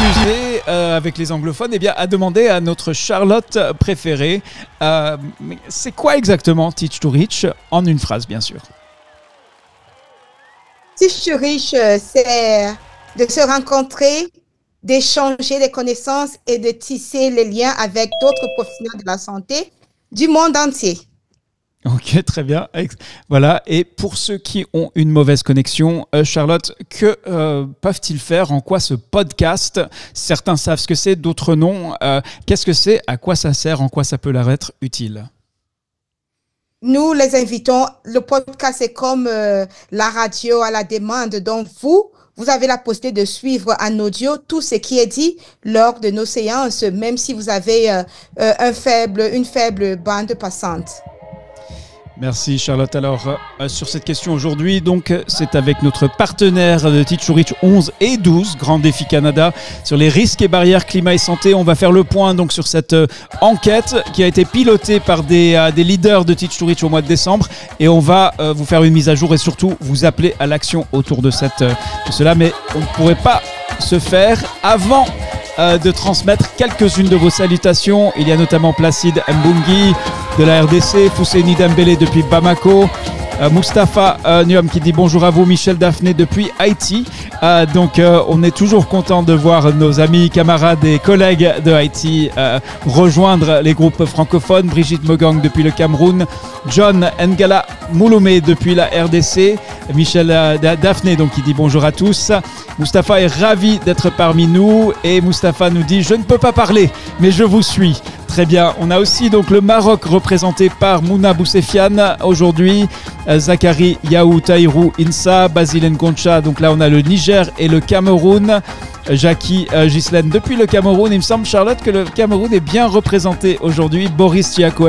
s'amuser avec les anglophones, eh bien, à demander à notre Charlotte préférée, mais c'est quoi exactement Teach to Reach, en une phrase bien sûr. Teach to Reach, c'est de se rencontrer, d'échanger des connaissances et de tisser les liens avec d'autres professionnels de la santé du monde entier. Ok, très bien. Voilà. Et pour ceux qui ont une mauvaise connexion, Charlotte, que peuvent-ils faire? En quoi ce podcast? Certains savent ce que c'est, d'autres non. Qu'est-ce que c'est? À quoi ça sert? En quoi ça peut leur être utile? Nous les invitons. Le podcast est comme la radio à la demande. Donc, vous avez la possibilité de suivre en audio tout ce qui est dit lors de nos séances, même si vous avez une faible bande passante. Merci Charlotte. Alors sur cette question aujourd'hui, donc c'est avec notre partenaire de Teach to Reach 11 et 12, Grand Défi Canada, sur les risques et barrières climat et santé. On va faire le point donc sur cette enquête qui a été pilotée par des leaders de Teach to Reach au mois de décembre, et on va vous faire une mise à jour et surtout vous appeler à l'action autour de cela. Mais on ne pourrait pas se faire avant de transmettre quelques-unes de vos salutations. Il y a notamment Placide Mbungi de la RDC, Fousseini Dembélé depuis Bamako, Mustapha Nuam qui dit bonjour à vous, Michel Daphné depuis Haïti. Donc on est toujours content de voir nos amis, camarades et collègues de Haïti rejoindre les groupes francophones. Brigitte Mogang depuis le Cameroun, John Ngala Mouloumé depuis la RDC, Michel Daphné donc qui dit bonjour à tous. Mustapha est ravi d'être parmi nous et Mustapha nous dit je ne peux pas parler mais je vous suis. Très bien, on a aussi donc le Maroc représenté par Mouna Boussefiane aujourd'hui, Zachary Yaou Taïrou Insa, Basile Nkoncha, donc là on a le Niger et le Cameroun. Jackie Gislaine depuis le Cameroun. Il me semble, Charlotte, que le Cameroun est bien représenté aujourd'hui. Boris Tiako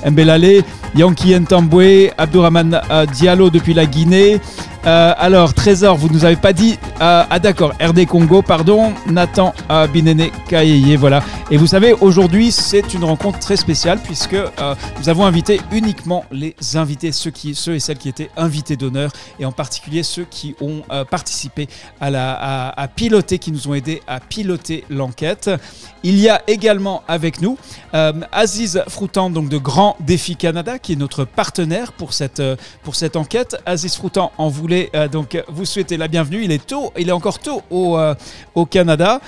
Mbelale, Yankee Ntambwe, Abdourahmane Diallo depuis la Guinée. Alors, Trésor, vous ne nous avez pas dit. D'accord, RD Congo, pardon. Nathan Binene Kayeye, voilà. Et vous savez, aujourd'hui, c'est une rencontre très spéciale puisque nous avons invité uniquement les invités, ceux et celles qui étaient invités d'honneur, et en particulier ceux qui ont participé à piloter, qui nous ont aidés à piloter l'enquête. Il y a également avec nous Aziz Froutan, donc de Grand Défi Canada, qui est notre partenaire pour cette enquête. Aziz Froutan, en voulait donc vous souhaiter la bienvenue. Il est encore tôt au Canada.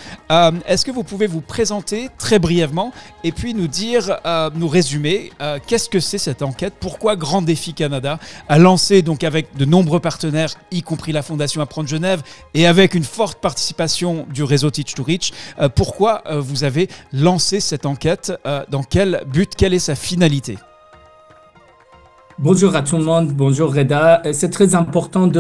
Est-ce que vous pouvez vous présenter très brièvement et puis nous résumer qu'est-ce que c'est cette enquête? Pourquoi Grand Défi Canada a lancé, donc avec de nombreux partenaires, y compris la Fondation Apprendre Genève et avec une forte participation du réseau Teach to Reach, pourquoi vous avez lancé cette enquête? Dans quel but? Quelle est sa finalité? Bonjour à tout le monde, bonjour Reda. C'est très important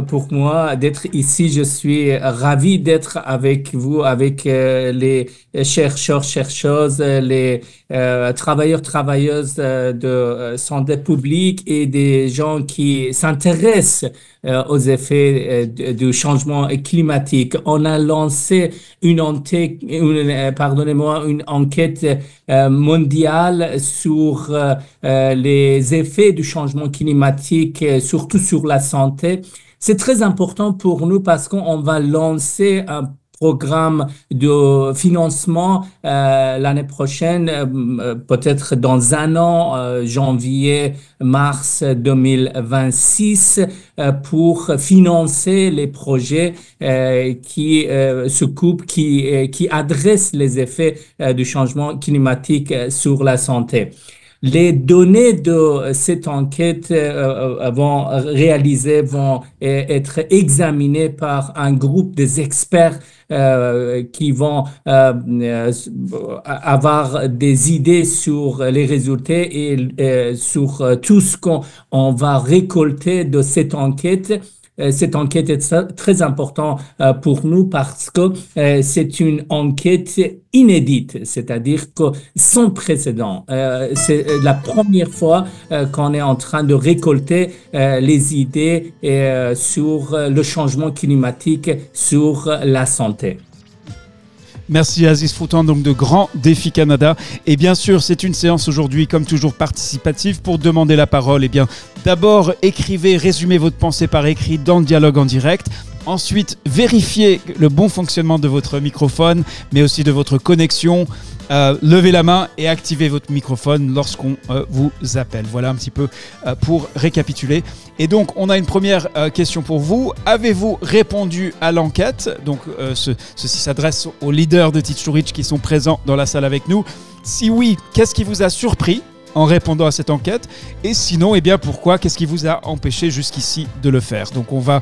pour moi d'être ici. Je suis ravi d'être avec vous, avec les chercheurs, chercheuses, les travailleurs, travailleuses de santé publique et des gens qui s'intéressent aux effets du changement climatique. On a lancé une enquête mondiale sur les effets du changement climatique, surtout sur la santé. C'est très important pour nous parce qu'on va lancer un programme de financement l'année prochaine, peut-être dans un an, janvier-mars 2026, pour financer les projets qui adressent les effets du changement climatique sur la santé. Les données de cette enquête vont être examinées par un groupe des experts qui vont avoir des idées sur les résultats et sur tout ce qu'on va récolter de cette enquête. Cette enquête est très importante pour nous parce que c'est une enquête inédite, c'est-à-dire que sans précédent. C'est la première fois qu'on est en train de récolter les idées sur le changement climatique, sur la santé. Merci Aziz Froutan, donc de Grand Défi Canada. Et bien sûr, c'est une séance aujourd'hui, comme toujours, participative. Pour demander la parole, eh bien, d'abord, écrivez, résumez votre pensée par écrit dans le dialogue en direct. Ensuite, vérifiez le bon fonctionnement de votre microphone, mais aussi de votre connexion. Levez la main et activez votre microphone lorsqu'on vous appelle. Voilà un petit peu pour récapituler. Et donc, on a une première question pour vous. Avez-vous répondu à l'enquête? Donc, ceci s'adresse aux leaders de Teach to Reach qui sont présents dans la salle avec nous. Si oui, qu'est-ce qui vous a surpris en répondant à cette enquête? Et sinon, eh bien, pourquoi? Qu'est-ce qui vous a empêché jusqu'ici de le faire? Donc, on va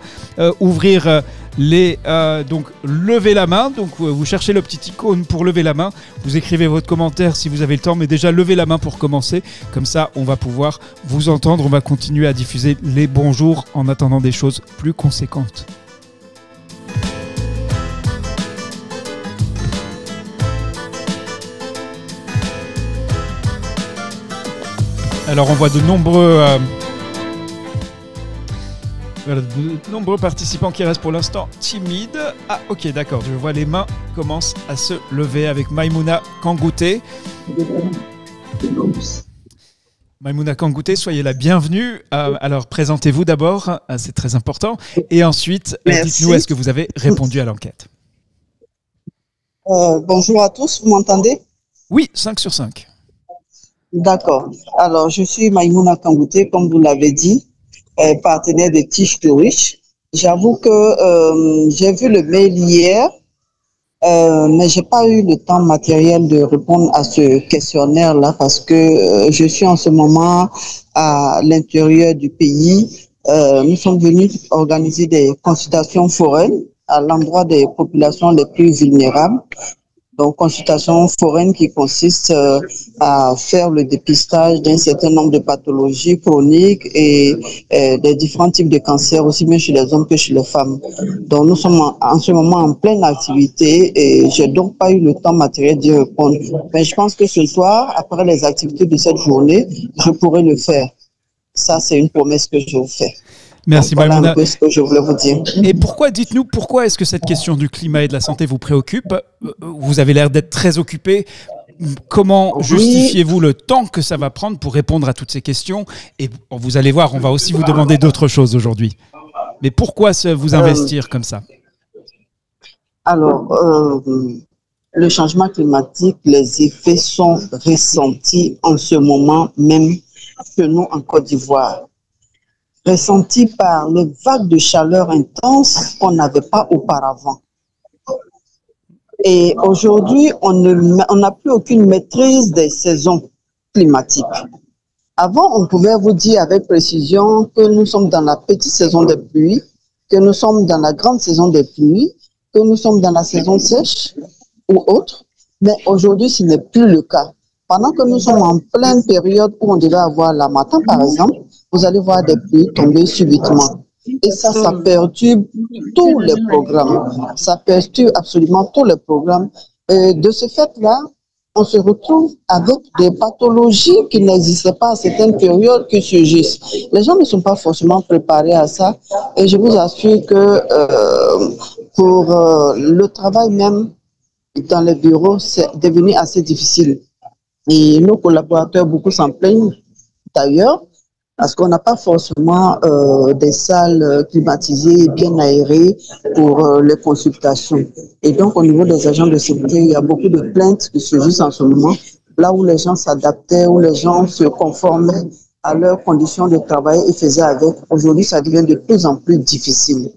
ouvrir donc, levez la main. Donc, vous cherchez le petit icône pour lever la main. Vous écrivez votre commentaire si vous avez le temps, mais déjà, levez la main pour commencer. Comme ça, on va pouvoir vous entendre. On va continuer à diffuser les bonjours en attendant des choses plus conséquentes. Alors, on voit de nombreux participants qui restent pour l'instant timides. Ah, ok, d'accord. Je vois les mains commencent à se lever avec Maïmouna Kangouté. Maïmouna Kangouté, soyez la bienvenue. Alors, présentez-vous d'abord, c'est très important. Et ensuite, dites-nous, est-ce que vous avez répondu à l'enquête? Bonjour à tous, vous m'entendez? Oui, 5 sur 5. D'accord. Alors, je suis Maïmouna Kangouté, comme vous l'avez dit, partenaire de Teach to Reach. J'avoue que j'ai vu le mail hier, mais j'ai pas eu le temps matériel de répondre à ce questionnaire-là parce que je suis en ce moment à l'intérieur du pays. Nous sommes venus organiser des consultations foraines à l'endroit des populations les plus vulnérables. Donc, consultation foraine qui consiste à faire le dépistage d'un certain nombre de pathologies chroniques et des différents types de cancers, aussi bien chez les hommes que chez les femmes. Donc, nous sommes en ce moment en pleine activité et j'ai donc pas eu le temps matériel d'y répondre. Mais je pense que ce soir, après les activités de cette journée, je pourrai le faire. Ça, c'est une promesse que je vous fais. Merci, voilà Maïmouna. un peu ce que je voulais vous dire. Et dites-nous, pourquoi est-ce que cette question du climat et de la santé vous préoccupe? Vous avez l'air d'être très occupé. Comment justifiez-vous le temps que ça va prendre pour répondre à toutes ces questions? Et vous allez voir, on va aussi vous demander d'autres choses aujourd'hui. Mais pourquoi vous investir comme ça? Alors, le changement climatique, les effets sont ressentis en ce moment même que nous en Côte d'Ivoire. Ressentis par les vagues de chaleur intenses qu'on n'avait pas auparavant. Et aujourd'hui, on n'a plus aucune maîtrise des saisons climatiques. Avant, on pouvait vous dire avec précision que nous sommes dans la petite saison des pluies, que nous sommes dans la grande saison des pluies, que nous sommes dans la saison sèche ou autre. Mais aujourd'hui, ce n'est plus le cas. Pendant que nous sommes en pleine période où on devait avoir l'harmattan, par exemple, vous allez voir des pluies tomber subitement. Et ça perturbe tous les programmes. Ça perturbe absolument tous les programmes. Et de ce fait-là, on se retrouve avec des pathologies qui n'existaient pas à certaines périodes qui surgissent. Les gens ne sont pas forcément préparés à ça. Et je vous assure que pour le travail même dans les bureaux, c'est devenu assez difficile. Et nos collaborateurs, beaucoup s'en plaignent d'ailleurs, parce qu'on n'a pas forcément des salles climatisées, bien aérées pour les consultations. Et donc, au niveau des agents de sécurité, il y a beaucoup de plaintes qui surgissent en ce moment, là où les gens s'adaptaient, où les gens se conformaient à leurs conditions de travail et faisaient avec. Aujourd'hui, ça devient de plus en plus difficile.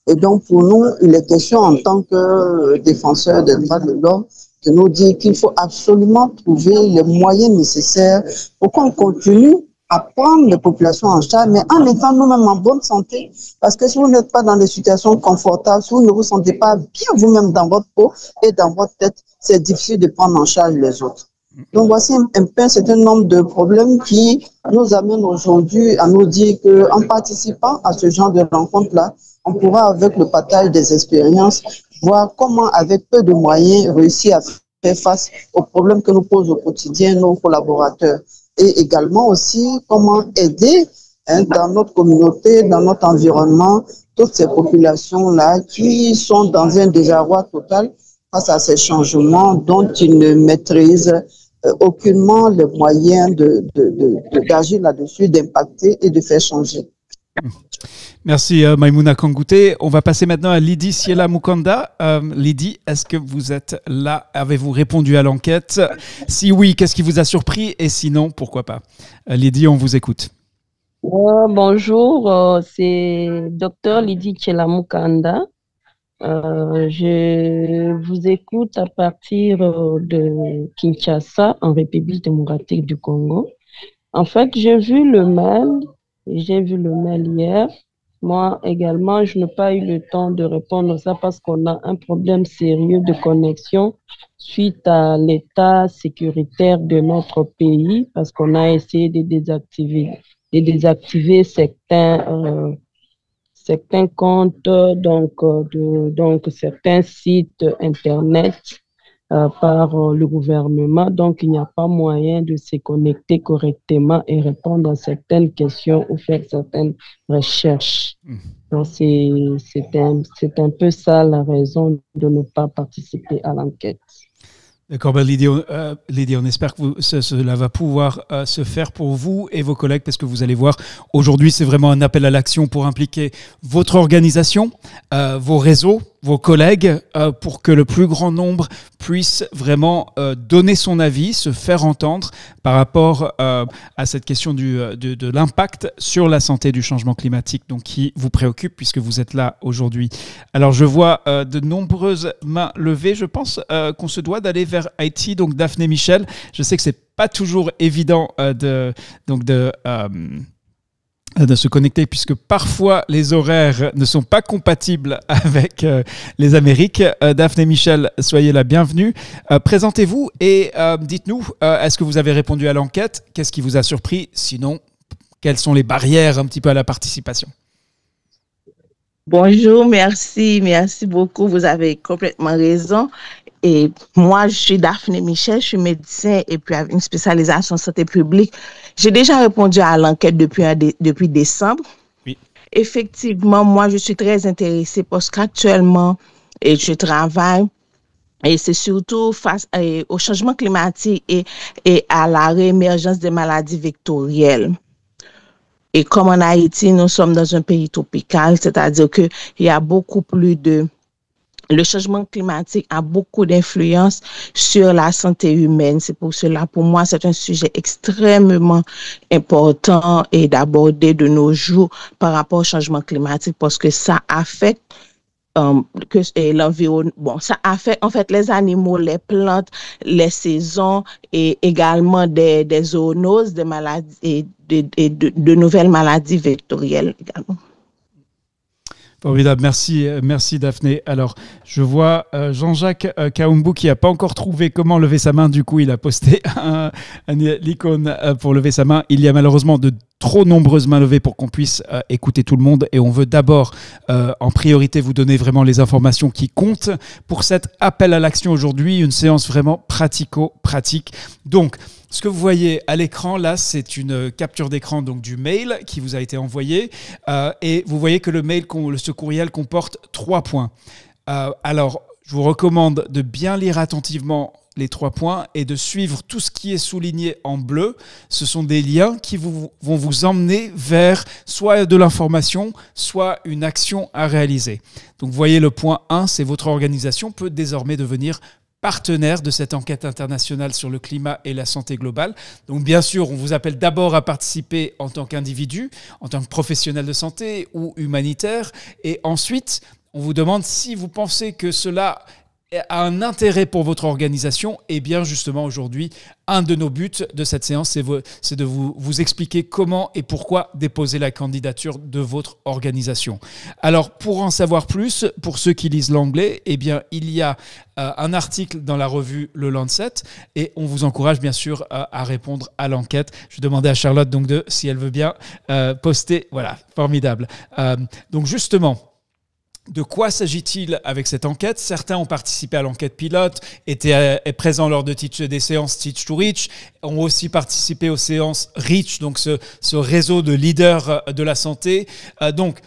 Et donc, pour nous, il est question en tant que défenseurs des droits de l'homme de nous dire qu'il faut absolument trouver les moyens nécessaires pour qu'on continue à prendre les populations en charge, mais en étant nous-mêmes en bonne santé. Parce que si vous n'êtes pas dans des situations confortables, si vous ne vous sentez pas bien vous-même dans votre peau et dans votre tête, c'est difficile de prendre en charge les autres. Donc voici un certain nombre de problèmes qui nous amènent aujourd'hui à nous dire qu'en participant à ce genre de rencontres-là, on pourra, avec le partage des expériences, voir comment, avec peu de moyens, réussir à faire face aux problèmes que nous posent au quotidien nos collaborateurs. Et également aussi comment aider dans notre communauté, dans notre environnement, toutes ces populations-là qui sont dans un désarroi total face à ces changements dont ils ne maîtrisent aucunement les moyens d'agir là-dessus, d'impacter et de faire changer. Merci Maïmouna Kangouté. On va passer maintenant à Lydie Siela Mukanda. Lydie, est-ce que vous êtes là? Avez-vous répondu à l'enquête? Si oui, qu'est-ce qui vous a surpris? Et sinon, pourquoi pas? Lydie, on vous écoute. Bonjour, c'est Dr Lydie Siela Mukanda. Je vous écoute à partir de Kinshasa, en République démocratique du Congo. En fait, j'ai vu le mail hier. Moi également, je n'ai pas eu le temps de répondre à ça parce qu'on a un problème sérieux de connexion suite à l'état sécuritaire de notre pays, parce qu'on a essayé de désactiver certains comptes, donc certains sites Internet par le gouvernement. Donc, il n'y a pas moyen de se connecter correctement et répondre à certaines questions ou faire certaines recherches. Donc, c'est un peu ça la raison de ne pas participer à l'enquête. D'accord, Lydie, on espère que cela va pouvoir se faire pour vous et vos collègues, parce que vous allez voir, aujourd'hui, c'est vraiment un appel à l'action pour impliquer votre organisation, vos réseaux, vos collègues, pour que le plus grand nombre puisse vraiment donner son avis, se faire entendre par rapport à cette question de l'impact sur la santé du changement climatique, donc qui vous préoccupe puisque vous êtes là aujourd'hui. Alors, je vois de nombreuses mains levées. Je pense qu'on se doit d'aller vers Haïti, donc Daphné Michel. Je sais que c'est pas toujours évident de se connecter, puisque parfois les horaires ne sont pas compatibles avec les Amériques. Daphné Michel, soyez la bienvenue. Présentez-vous et dites-nous, est-ce que vous avez répondu à l'enquête? Qu'est-ce qui vous a surpris? Sinon, quelles sont les barrières un petit peu à la participation? Bonjour, merci beaucoup. Vous avez complètement raison. Et moi, je suis Daphné Michel, je suis médecin et puis avec une spécialisation en santé publique. J'ai déjà répondu à l'enquête depuis décembre. Oui. Effectivement, moi, je suis très intéressée parce qu'actuellement, je travaille et c'est surtout face au changement climatique et à la réémergence des maladies vectorielles. Et comme en Haïti, nous sommes dans un pays tropical, c'est-à-dire qu'il y a beaucoup plus de... Le changement climatique a beaucoup d'influence sur la santé humaine. C'est pour cela, pour moi, c'est un sujet extrêmement important et d'aborder de nos jours par rapport au changement climatique parce que ça affecte l'environnement. Bon, ça affecte en fait les animaux, les plantes, les saisons et également des zoonoses, des maladies et de nouvelles maladies vectorielles également. Formidable, merci Daphné. Alors, je vois Jean-Jacques Kaoumbu qui n'a pas encore trouvé comment lever sa main. Du coup, il a posté l'icône pour lever sa main. Il y a malheureusement de trop nombreuses mains levées pour qu'on puisse écouter tout le monde. Et on veut d'abord, en priorité, vous donner vraiment les informations qui comptent pour cet appel à l'action aujourd'hui. Une séance vraiment pratico-pratique. Donc, ce que vous voyez à l'écran, là, c'est une capture d'écran donc, du mail qui vous a été envoyé. Et vous voyez que ce courriel comporte 3 points. Alors, je vous recommande de bien lire attentivement les 3 points et de suivre tout ce qui est souligné en bleu. Ce sont des liens qui vont vous emmener vers soit de l'information, soit une action à réaliser. Donc, vous voyez le point 1, c'est votre organisation peut désormais devenir partenaire de cette enquête internationale sur le climat et la santé globale. Donc bien sûr, on vous appelle d'abord à participer en tant qu'individu, en tant que professionnel de santé ou humanitaire. Et ensuite, on vous demande si vous pensez que cela a un intérêt pour votre organisation. Et bien justement, aujourd'hui, un de nos buts de cette séance, c'est de vous expliquer comment et pourquoi déposer la candidature de votre organisation. Alors, pour en savoir plus, pour ceux qui lisent l'anglais, eh bien, il y a un article dans la revue Le Lancet et on vous encourage bien sûr à répondre à l'enquête. Je demandais à Charlotte donc si elle veut bien poster. Voilà, formidable. Donc justement, de quoi s'agit-il avec cette enquête? Certains ont participé à l'enquête pilote, étaient présents lors des séances Teach to Reach, ont aussi participé aux séances Reach, donc ce réseau de leaders de la santé. Donc,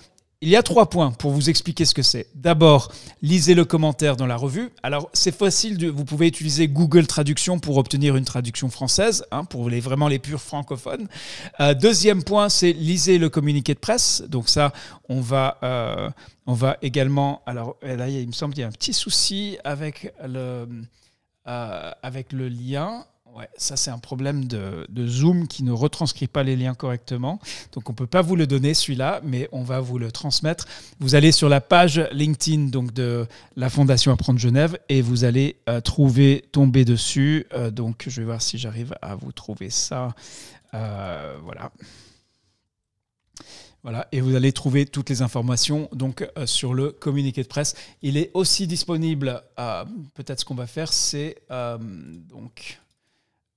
il y a 3 points pour vous expliquer ce que c'est. D'abord, lisez le commentaire dans la revue. Alors, c'est facile, vous pouvez utiliser Google Traduction pour obtenir une traduction française, pour vraiment les purs francophones. Deuxième point, c'est lisez le communiqué de presse. Donc ça, on va également... Alors là, il me semble qu'il y a un petit souci avec le lien. Ouais, ça c'est un problème de Zoom qui ne retranscrit pas les liens correctement. Donc on ne peut pas vous le donner celui-là, mais on va vous le transmettre. Vous allez sur la page LinkedIn donc, de la Fondation Apprendre Genève et vous allez tomber dessus. Donc je vais voir si j'arrive à vous trouver ça. Voilà. Voilà, et vous allez trouver toutes les informations donc, sur le communiqué de presse. Il est aussi disponible, peut-être ce qu'on va faire, c'est donc...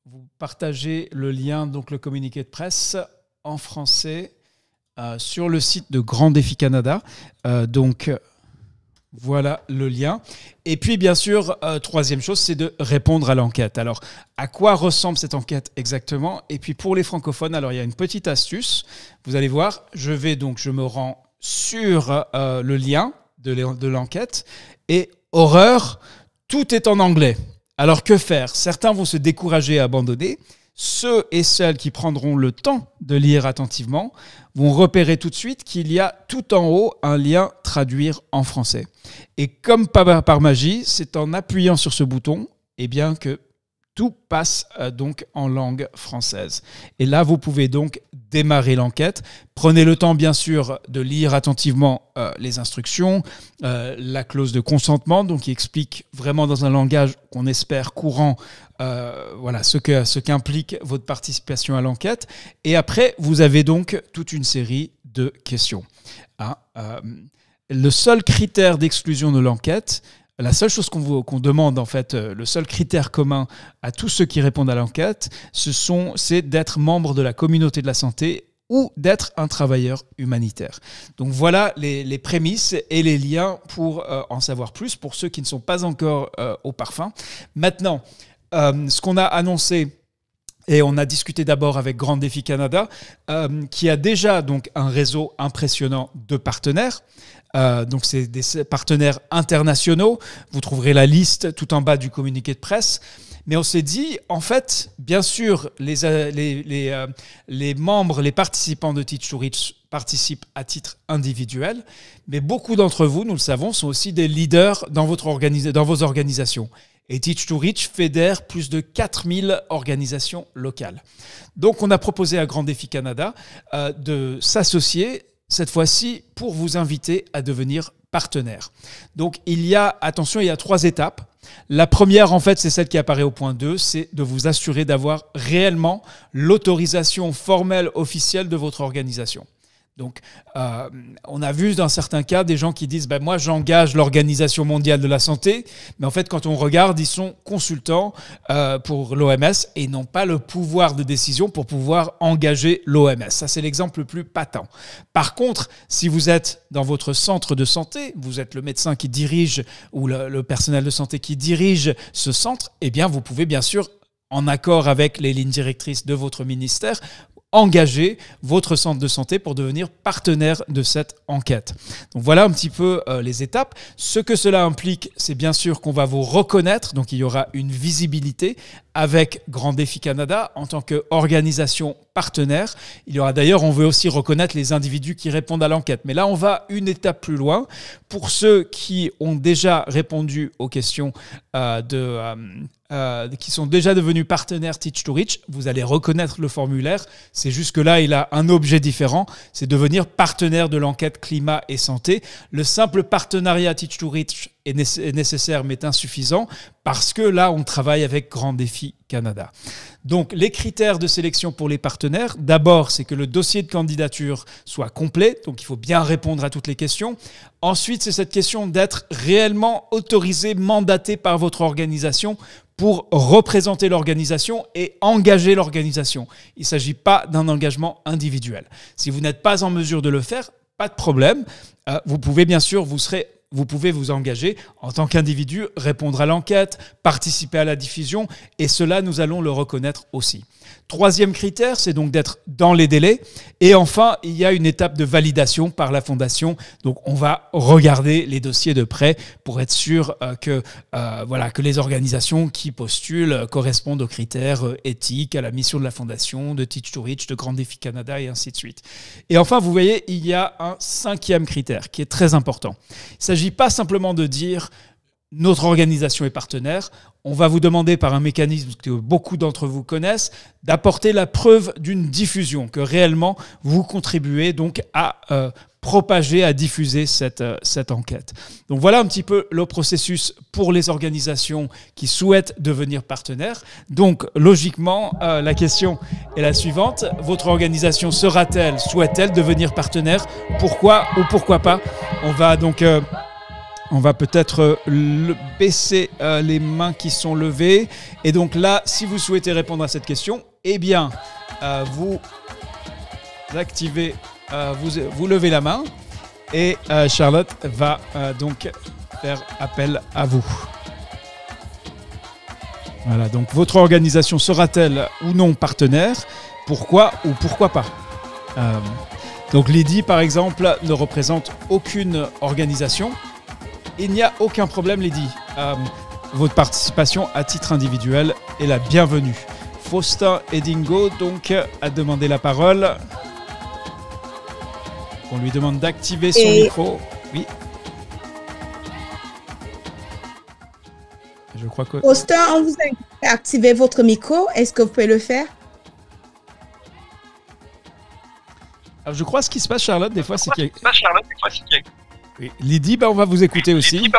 Vous partagez le lien, donc le communiqué de presse en français sur le site de Grand Défi Canada. Donc, voilà le lien. Et puis, bien sûr, troisième chose, c'est de répondre à l'enquête. Alors, à quoi ressemble cette enquête exactement? Et puis, pour les francophones, alors il y a une petite astuce. Vous allez voir, je me rends sur le lien de l'enquête et horreur, tout est en anglais. Alors que faire? Certains vont se décourager et abandonner. Ceux et celles qui prendront le temps de lire attentivement vont repérer tout de suite qu'il y a tout en haut un lien « Traduire en français ». Et comme par magie, c'est en appuyant sur ce bouton que tout passe donc en langue française. Et là, vous pouvez donc démarrer l'enquête. Prenez le temps, bien sûr, de lire attentivement les instructions, la clause de consentement, donc qui explique vraiment dans un langage qu'on espère courant ce qu'implique votre participation à l'enquête. Et après, vous avez donc toute une série de questions. Le seul critère d'exclusion de l'enquête, la seule chose qu'on demande, en fait, le seul critère commun à tous ceux qui répondent à l'enquête, c'est d'être membre de la communauté de la santé ou d'être un travailleur humanitaire. Donc voilà les prémices et les liens pour en savoir plus pour ceux qui ne sont pas encore au parfum. Maintenant, ce qu'on a annoncé, et on a discuté d'abord avec Grand Défi Canada, qui a déjà donc un réseau impressionnant de partenaires. Donc c'est des partenaires internationaux. Vous trouverez la liste tout en bas du communiqué de presse. Mais on s'est dit, en fait, bien sûr, les membres, les participants de Teach to Reach participent à titre individuel, mais beaucoup d'entre vous, nous le savons, sont aussi des leaders dans vos organisations. Et Teach to Reach fédère plus de 4000 organisations locales. Donc, on a proposé à Grand Défi Canada de s'associer, cette fois-ci, pour vous inviter à devenir partenaire. Donc, il y a 3 étapes. La première, en fait, c'est celle qui apparaît au point 2, c'est de vous assurer d'avoir réellement l'autorisation formelle officielle de votre organisation. Donc, on a vu dans certains cas des gens qui disent moi j'engage l'Organisation mondiale de la santé, mais en fait quand on regarde ils sont consultants pour l'OMS et n'ont pas le pouvoir de décision pour pouvoir engager l'OMS. Ça c'est l'exemple le plus patent. Par contre, si vous êtes dans votre centre de santé, vous êtes le médecin qui dirige ou le personnel de santé qui dirige ce centre, eh bien vous pouvez bien sûr, en accord avec les lignes directrices de votre ministère, engager votre centre de santé pour devenir partenaire de cette enquête. Donc voilà un petit peu les étapes. Ce que cela implique, c'est bien sûr qu'on va vous reconnaître, donc il y aura une visibilité avec Grand Défi Canada en tant qu'organisation partenaire. Il y aura d'ailleurs, on veut aussi reconnaître les individus qui répondent à l'enquête. Mais là, on va une étape plus loin. Pour ceux qui ont déjà répondu aux questions qui sont déjà devenus partenaires Teach to Reach, vous allez reconnaître le formulaire. C'est juste que là, il a un objet différent, c'est devenir partenaire de l'enquête climat et santé. Le simple partenariat Teach to Reach est nécessaire mais insuffisant parce que là, on travaille avec Grand Défi Canada. Donc, les critères de sélection pour les partenaires, d'abord, c'est que le dossier de candidature soit complet, donc il faut bien répondre à toutes les questions. Ensuite, c'est cette question d'être réellement autorisé, mandaté par votre organisation pour représenter l'organisation et engager l'organisation. Il ne s'agit pas d'un engagement individuel. Si vous n'êtes pas en mesure de le faire, pas de problème. Vous pouvez bien sûr, vous serez vous pouvez vous engager en tant qu'individu, répondre à l'enquête, participer à la diffusion, et cela, nous allons le reconnaître aussi. Troisième critère, c'est donc d'être dans les délais. Et enfin, il y a une étape de validation par la Fondation. Donc, on va regarder les dossiers de près pour être sûr que les organisations qui postulent correspondent aux critères éthiques, à la mission de la Fondation, de Teach to Reach, de Grand Défi Canada et ainsi de suite. Et enfin, vous voyez, il y a un cinquième critère qui est très important. Il ne s'agit pas simplement de dire notre organisation est partenaire. On va vous demander par un mécanisme que beaucoup d'entre vous connaissent d'apporter la preuve d'une diffusion, que réellement vous contribuez donc à propager, à diffuser cette enquête. Donc voilà un petit peu le processus pour les organisations qui souhaitent devenir partenaires. Donc logiquement, la question est la suivante. Votre organisation sera-t-elle, souhaite-t-elle devenir partenaire? Pourquoi ou pourquoi pas? On va peut-être baisser les mains qui sont levées. Et donc là, si vous souhaitez répondre à cette question, eh bien, vous activez, vous levez la main et Charlotte va donc faire appel à vous. Voilà, donc votre organisation sera-t-elle ou non partenaire? Pourquoi ou pourquoi pas? Donc Lydie, par exemple, ne représente aucune organisation. Il n'y a aucun problème, Lydie. Votre participation à titre individuel est la bienvenue. Faustin Edingo, donc, a demandé la parole. On lui demande d'activer son micro. Oui. Je crois que... Faustin, on vous a activé votre micro. Est-ce que vous pouvez le faire? Alors, je crois que ce qui se passe, Charlotte, des fois, c'est qu'il y a... Oui. Lydie, on va vous écouter aussi.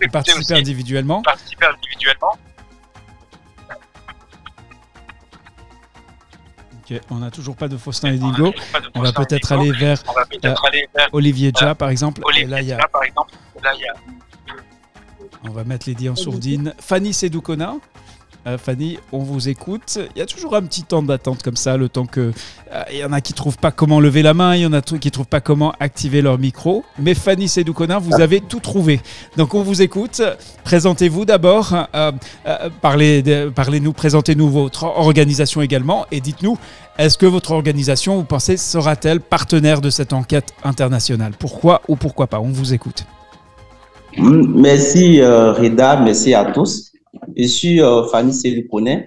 Participer individuellement. Ok, on n'a toujours pas de Faustin Edingo. On va peut-être aller vers Olivier Dja, par exemple. Et là, il y a... On va mettre Lydie en sourdine. Fanny Sedoukona. Fanny, on vous écoute. Il y a toujours un petit temps d'attente comme ça, le temps que... Il y en a qui ne trouvent pas comment lever la main, il y en a qui ne trouvent pas comment activer leur micro. Mais Fanny Sedoukona, vous avez tout trouvé. Donc on vous écoute. Présentez-vous d'abord. Parlez-nous, présentez-nous votre organisation également. Et dites-nous, est-ce que votre organisation, vous pensez, sera-t-elle partenaire de cette enquête internationale? Pourquoi ou pourquoi pas? On vous écoute. Merci Reda, merci à tous. Je suis Fanny Sedoukona,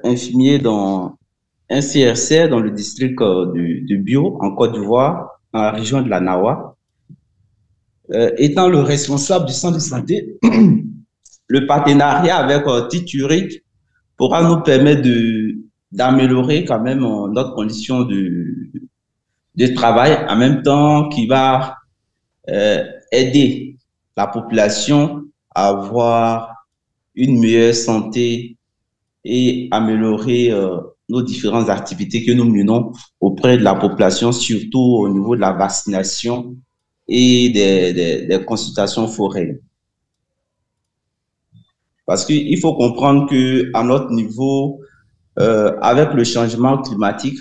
infirmier dans un CRC dans le district du Bio, en Côte d'Ivoire, dans la région de la Nawa. Étant le responsable du centre de santé, le partenariat avec Teach to Reach pourra nous permettre d'améliorer quand même notre condition de travail, en même temps qui va aider la population à avoir une meilleure santé et améliorer nos différentes activités que nous menons auprès de la population, surtout au niveau de la vaccination et des consultations foraines. Parce qu'il faut comprendre qu'à notre niveau, avec le changement climatique,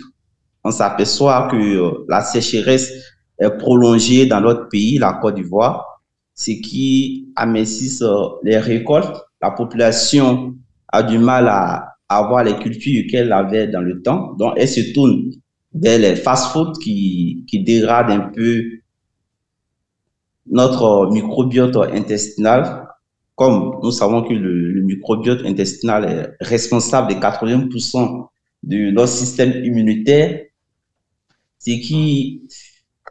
on s'aperçoit que la sécheresse est prolongée dans notre pays, la Côte d'Ivoire, ce qui amincisse les récoltes. La population a du mal à avoir les cultures qu'elle avait dans le temps. Donc, elle se tourne vers les fast-foods qui dégradent un peu notre microbiote intestinal. Comme nous savons que le microbiote intestinal est responsable de 80% de notre système immunitaire, ce qui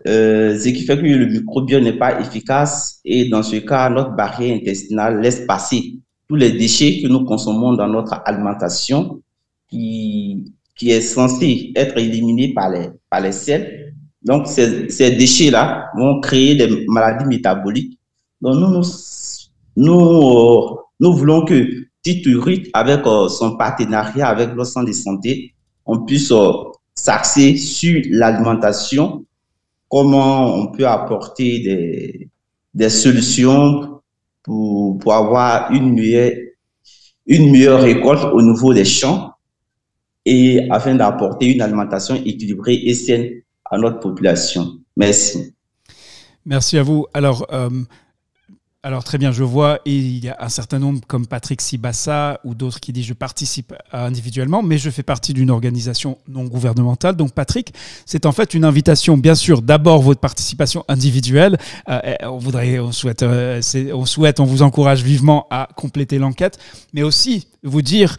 fait que le microbiote n'est pas efficace et dans ce cas, notre barrière intestinale laisse passer tous les déchets que nous consommons dans notre alimentation qui est censé être éliminé par les selles. Donc, ces déchets-là vont créer des maladies métaboliques. Donc, nous voulons que Teach to Reach, avec son partenariat avec le centre de santé, on puisse s'axer sur l'alimentation, comment on peut apporter des solutions pour avoir une meilleure récolte au niveau des champs et afin d'apporter une alimentation équilibrée et saine à notre population. Merci. Merci à vous. Alors, Alors très bien, je vois, et il y a un certain nombre comme Patrick Sibassa ou d'autres qui disent je participe individuellement, mais je fais partie d'une organisation non gouvernementale. Donc Patrick, c'est en fait une invitation, bien sûr, d'abord votre participation individuelle. On vous encourage vivement à compléter l'enquête, mais aussi vous dire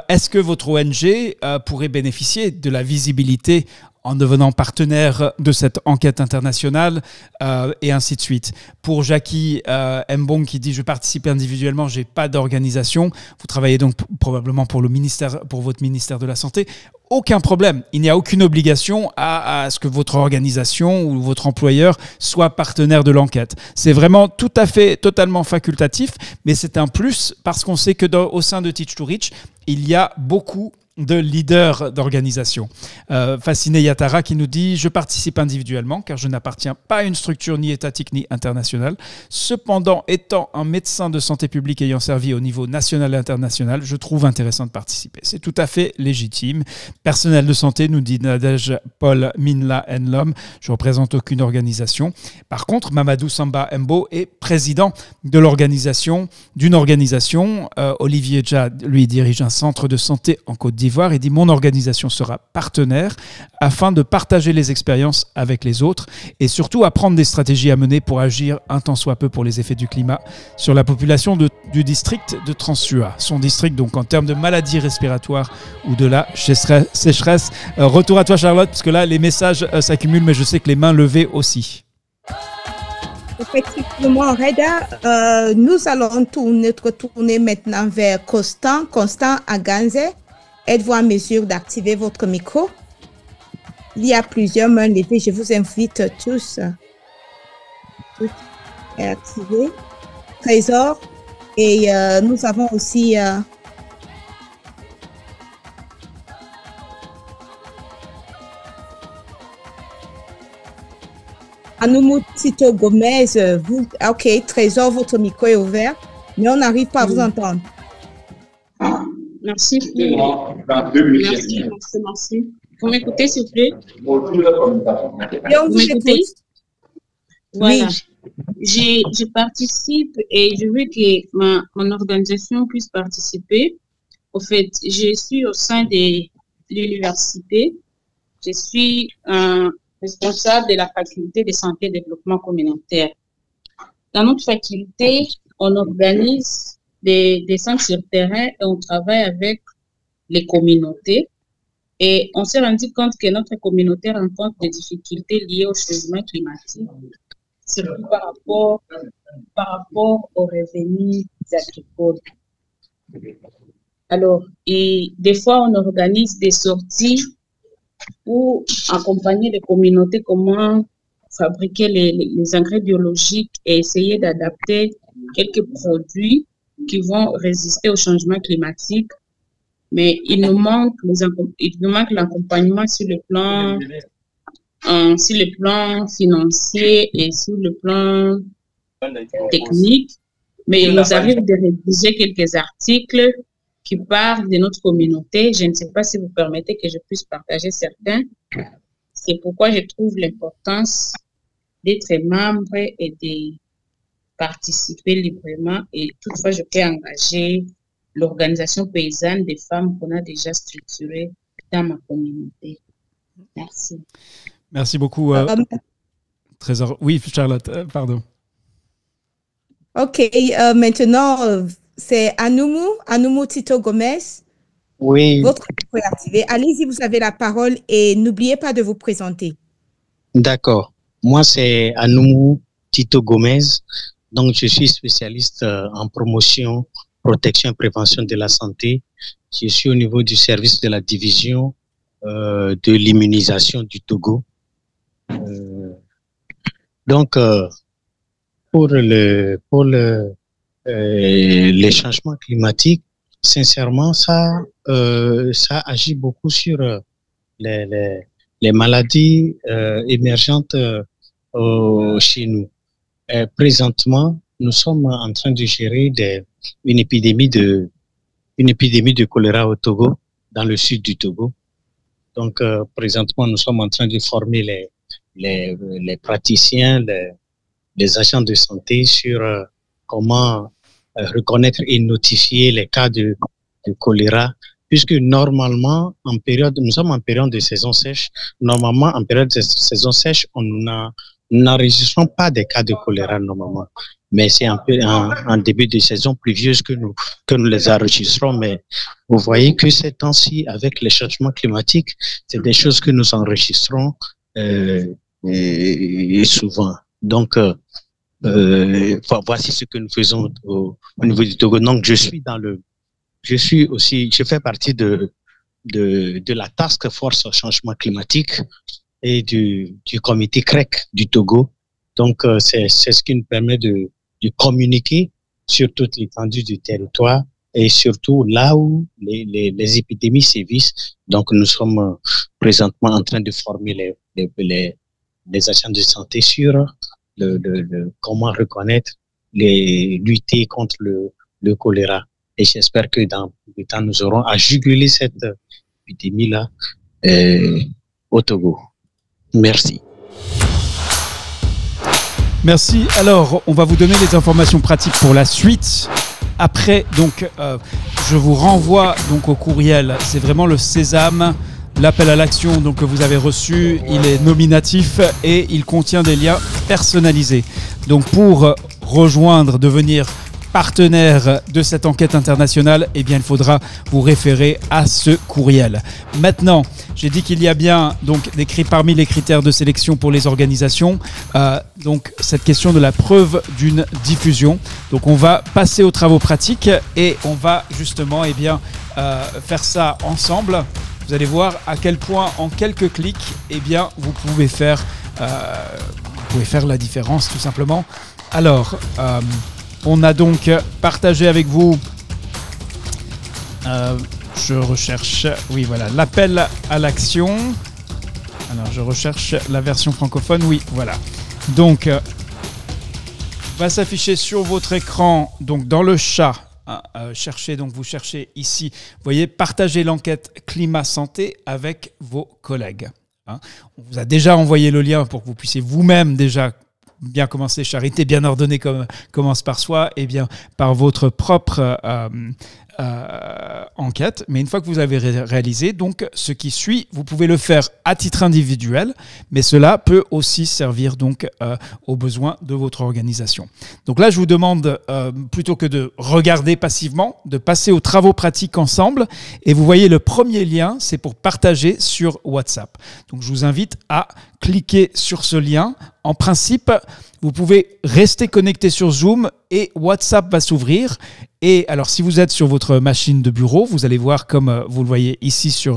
est-ce que votre ONG pourrait bénéficier de la visibilité en devenant partenaire de cette enquête internationale et ainsi de suite. Pour Jackie Mbong qui dit « Je participe individuellement, je n'ai pas d'organisation », vous travaillez donc probablement pour votre ministère de la Santé. Aucun problème, il n'y a aucune obligation à ce que votre organisation ou votre employeur soit partenaire de l'enquête. C'est vraiment tout à fait, totalement facultatif, mais c'est un plus parce qu'on sait que au sein de Teach to Reach, il y a beaucoup de leaders d'organisation. Fasciné Yatara qui nous dit « Je participe individuellement car je n'appartiens pas à une structure ni étatique ni internationale. Cependant, étant un médecin de santé publique ayant servi au niveau national et international, je trouve intéressant de participer. » C'est tout à fait légitime. Personnel de santé, nous dit Nadège Paul Minla Nlom, je ne représente aucune organisation. Par contre, Mamadou Samba Mbo est président de d'une organisation. Olivier Dja, lui, dirige un centre de santé en Côte d'Ivoire et dit « Mon organisation sera partenaire afin de partager les expériences avec les autres et surtout apprendre des stratégies à mener pour agir un tant soit peu pour les effets du climat sur la population du district de Transua. » Son district, donc en termes de maladies respiratoires ou de la sécheresse. Retour à toi Charlotte, parce que là les messages s'accumulent, mais je sais que les mains levées aussi. Effectivement, Reda, nous allons tourner maintenant vers Constant Aganze. Êtes-vous en mesure d'activer votre micro? Il y a plusieurs mains levées. Je vous invite tous à activer. Trésor. Et nous avons aussi Anoumou Tito Gomez. OK, Trésor, votre micro est ouvert, mais on n'arrive pas à vous entendre. Merci. Merci. Vous m'écoutez, s'il vous plaît? Et on vous écoute. Voilà. Oui. Je participe et je veux que mon organisation puisse participer. Au fait, je suis au sein de l'université. Je suis responsable de la faculté de santé et développement communautaire. Dans notre faculté, on organise des centres sur terrain et on travaille avec les communautés. Et on s'est rendu compte que notre communauté rencontre des difficultés liées au changement climatique, surtout par rapport aux revenus agricoles. Alors, et des fois, on organise des sorties pour accompagner les communautés comment fabriquer les engrais biologiques et essayer d'adapter quelques produits qui vont résister au changement climatique. Mais il nous manque l'accompagnement sur le plan financier et sur le plan technique. Mais il nous arrive de rédiger quelques articles qui parlent de notre communauté. Je ne sais pas si vous permettez que je puisse partager certains. C'est pourquoi je trouve l'importance d'être membre et de participer librement. Et toutefois, je peux engager l'organisation paysanne des femmes qu'on a déjà structurée dans ma communauté. Merci. Merci beaucoup. Trésor. Oui, Charlotte, pardon. OK, maintenant, c'est Anoumou Tito Gomez. Oui. Votre micro est activé. Allez-y, vous avez la parole et n'oubliez pas de vous présenter. D'accord. Moi, c'est Anoumou Tito Gomez. Donc, je suis spécialiste en promotion, protection et prévention de la santé. Je suis au niveau du service de la division de l'immunisation du Togo. Donc, pour les changements climatiques, sincèrement, ça agit beaucoup sur les maladies émergentes chez nous. Présentement, nous sommes en train de gérer une épidémie de choléra au Togo, dans le sud du Togo. Donc, présentement, nous sommes en train de former les praticiens, les agents de santé sur comment reconnaître et notifier les cas de choléra, puisque normalement, nous sommes en période de saison sèche. Normalement, en période de saison sèche, n'enregistrons pas des cas de choléra normalement. Mais c'est un peu en début de saison pluvieuse que nous les enregistrons. Mais vous voyez que ces temps-ci, avec les changements climatiques, c'est des choses que nous enregistrons et souvent. Donc, voici ce que nous faisons au niveau du Togo. Donc, je fais partie de la task force au changement climatique et du comité CREC du Togo. Donc, c'est ce qui nous permet de communiquer sur toute l'étendue du territoire et surtout là où les épidémies sévissent. Donc, nous sommes présentement en train de former les agents de santé sur comment reconnaître, lutter contre le choléra. Et j'espère que dans le temps, nous aurons à juguler cette épidémie-là au Togo. Merci. Merci. Alors, on va vous donner les informations pratiques pour la suite. Après, donc, je vous renvoie donc au courriel. C'est vraiment le sésame, l'appel à l'action donc, que vous avez reçu. Il est nominatif et il contient des liens personnalisés. Donc, pour rejoindre, devenir partenaire de cette enquête internationale, eh bien, il faudra vous référer à ce courriel. Maintenant, j'ai dit qu'il y a bien donc parmi les critères de sélection pour les organisations, donc cette question de la preuve d'une diffusion. Donc, on va passer aux travaux pratiques et on va justement faire ça ensemble. Vous allez voir à quel point en quelques clics, eh bien, vous pouvez faire la différence tout simplement. Alors, on a donc partagé avec vous, je recherche, oui voilà, l'appel à l'action. Alors je recherche la version francophone, oui voilà. Donc, va s'afficher sur votre écran, donc dans le chat, vous cherchez ici, vous voyez, partager l'enquête climat-santé avec vos collègues. On vous a déjà envoyé le lien pour que vous puissiez vous-même déjà bien commencer, charité bien ordonnée commence par soi, et bien par votre propre enquête. Mais une fois que vous avez réalisé, donc ce qui suit, vous pouvez le faire à titre individuel, mais cela peut aussi servir donc aux besoins de votre organisation. Donc là, je vous demande plutôt que de regarder passivement, de passer aux travaux pratiques ensemble. Et vous voyez le premier lien, c'est pour partager sur WhatsApp. Donc je vous invite à cliquer sur ce lien. En principe, vous pouvez rester connecté sur Zoom et WhatsApp va s'ouvrir. Et alors, si vous êtes sur votre machine de bureau, vous allez voir, comme vous le voyez ici, si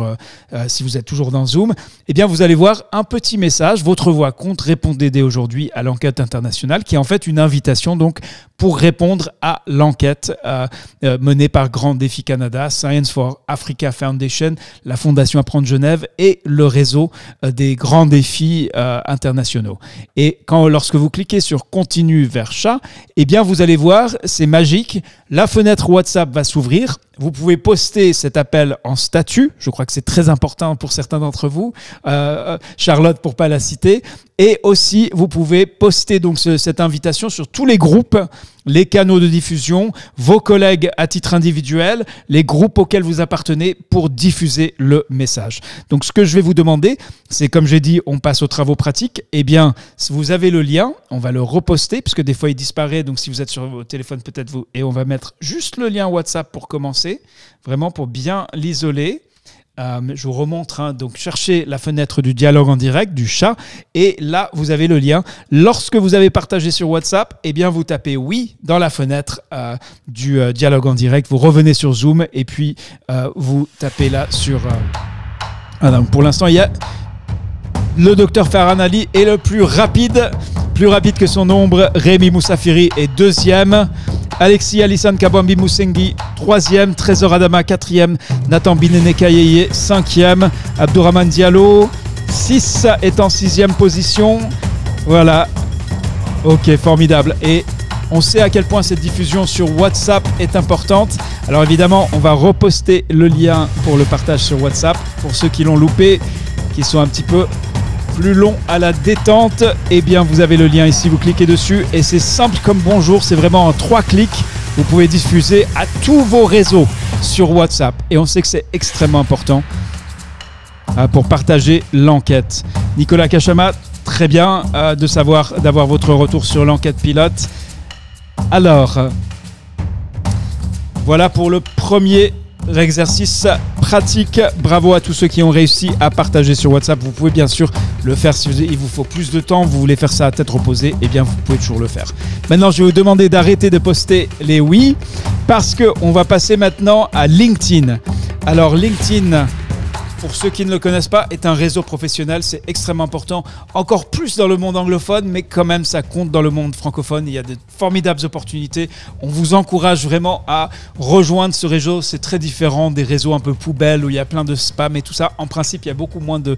vous êtes toujours dans Zoom, eh bien, vous allez voir un petit message. Votre voix compte, répondez aujourd'hui à l'enquête internationale, qui est en fait une invitation donc pour répondre à l'enquête menée par Grand Défi Canada, Science for Africa Foundation, la Fondation Apprendre Genève et le réseau des grands défis internationaux. Et lorsque vous cliquez sur Continue vers chat, eh bien, vous allez voir, c'est magique. La fenêtre WhatsApp va s'ouvrir. Vous pouvez poster cet appel en statut. Je crois que c'est très important pour certains d'entre vous. Charlotte, pour ne pas la citer. Et aussi, vous pouvez poster donc cette invitation sur tous les groupes, les canaux de diffusion, vos collègues à titre individuel, les groupes auxquels vous appartenez pour diffuser le message. Donc, ce que je vais vous demander, c'est comme j'ai dit, on passe aux travaux pratiques. Eh bien, si vous avez le lien, on va le reposter puisque des fois, il disparaît. Donc, si vous êtes sur votre téléphone, peut-être vous... Et on va mettre juste le lien WhatsApp pour commencer, vraiment pour bien l'isoler. Je vous remontre, donc cherchez la fenêtre du dialogue en direct, du chat, et là vous avez le lien. Lorsque vous avez partagé sur WhatsApp, eh bien vous tapez oui dans la fenêtre du dialogue en direct, vous revenez sur Zoom et puis vous tapez là sur... donc pour l'instant il y a le docteur Farhan Ali est le plus rapide que son ombre. Rémi Moussafiri est deuxième. Alexis Alissan Kabambi Moussengi, 3e. Trésor Adama, 4e. Nathan Binene Kayeye, 5e. Abdourahmane Diallo, 6, est en 6e position. Voilà. Ok, formidable. Et on sait à quel point cette diffusion sur WhatsApp est importante. Alors évidemment, on va reposter le lien pour le partage sur WhatsApp. Pour ceux qui l'ont loupé, qui sont un petit peu plus long à la détente, eh bien vous avez le lien ici, vous cliquez dessus et c'est simple comme bonjour, c'est vraiment en 3 clics. Vous pouvez diffuser à tous vos réseaux sur WhatsApp et on sait que c'est extrêmement important pour partager l'enquête. Nicolas Kachama, très bien d'avoir votre retour sur l'enquête pilote. Alors, voilà pour le premier exercice pratique. Bravo à tous ceux qui ont réussi à partager sur WhatsApp. Vous pouvez bien sûr le faire si il vous faut plus de temps, vous voulez faire ça à tête reposée, eh bien vous pouvez toujours le faire. Maintenant, je vais vous demander d'arrêter de poster les oui parce qu'on va passer maintenant à LinkedIn. Alors LinkedIn, pour ceux qui ne le connaissent pas, est un réseau professionnel. C'est extrêmement important, encore plus dans le monde anglophone, mais quand même ça compte dans le monde francophone. Il y a de formidables opportunités. On vous encourage vraiment à rejoindre ce réseau. C'est très différent des réseaux un peu poubelles où il y a plein de spam et tout ça. En principe, il y a beaucoup moins de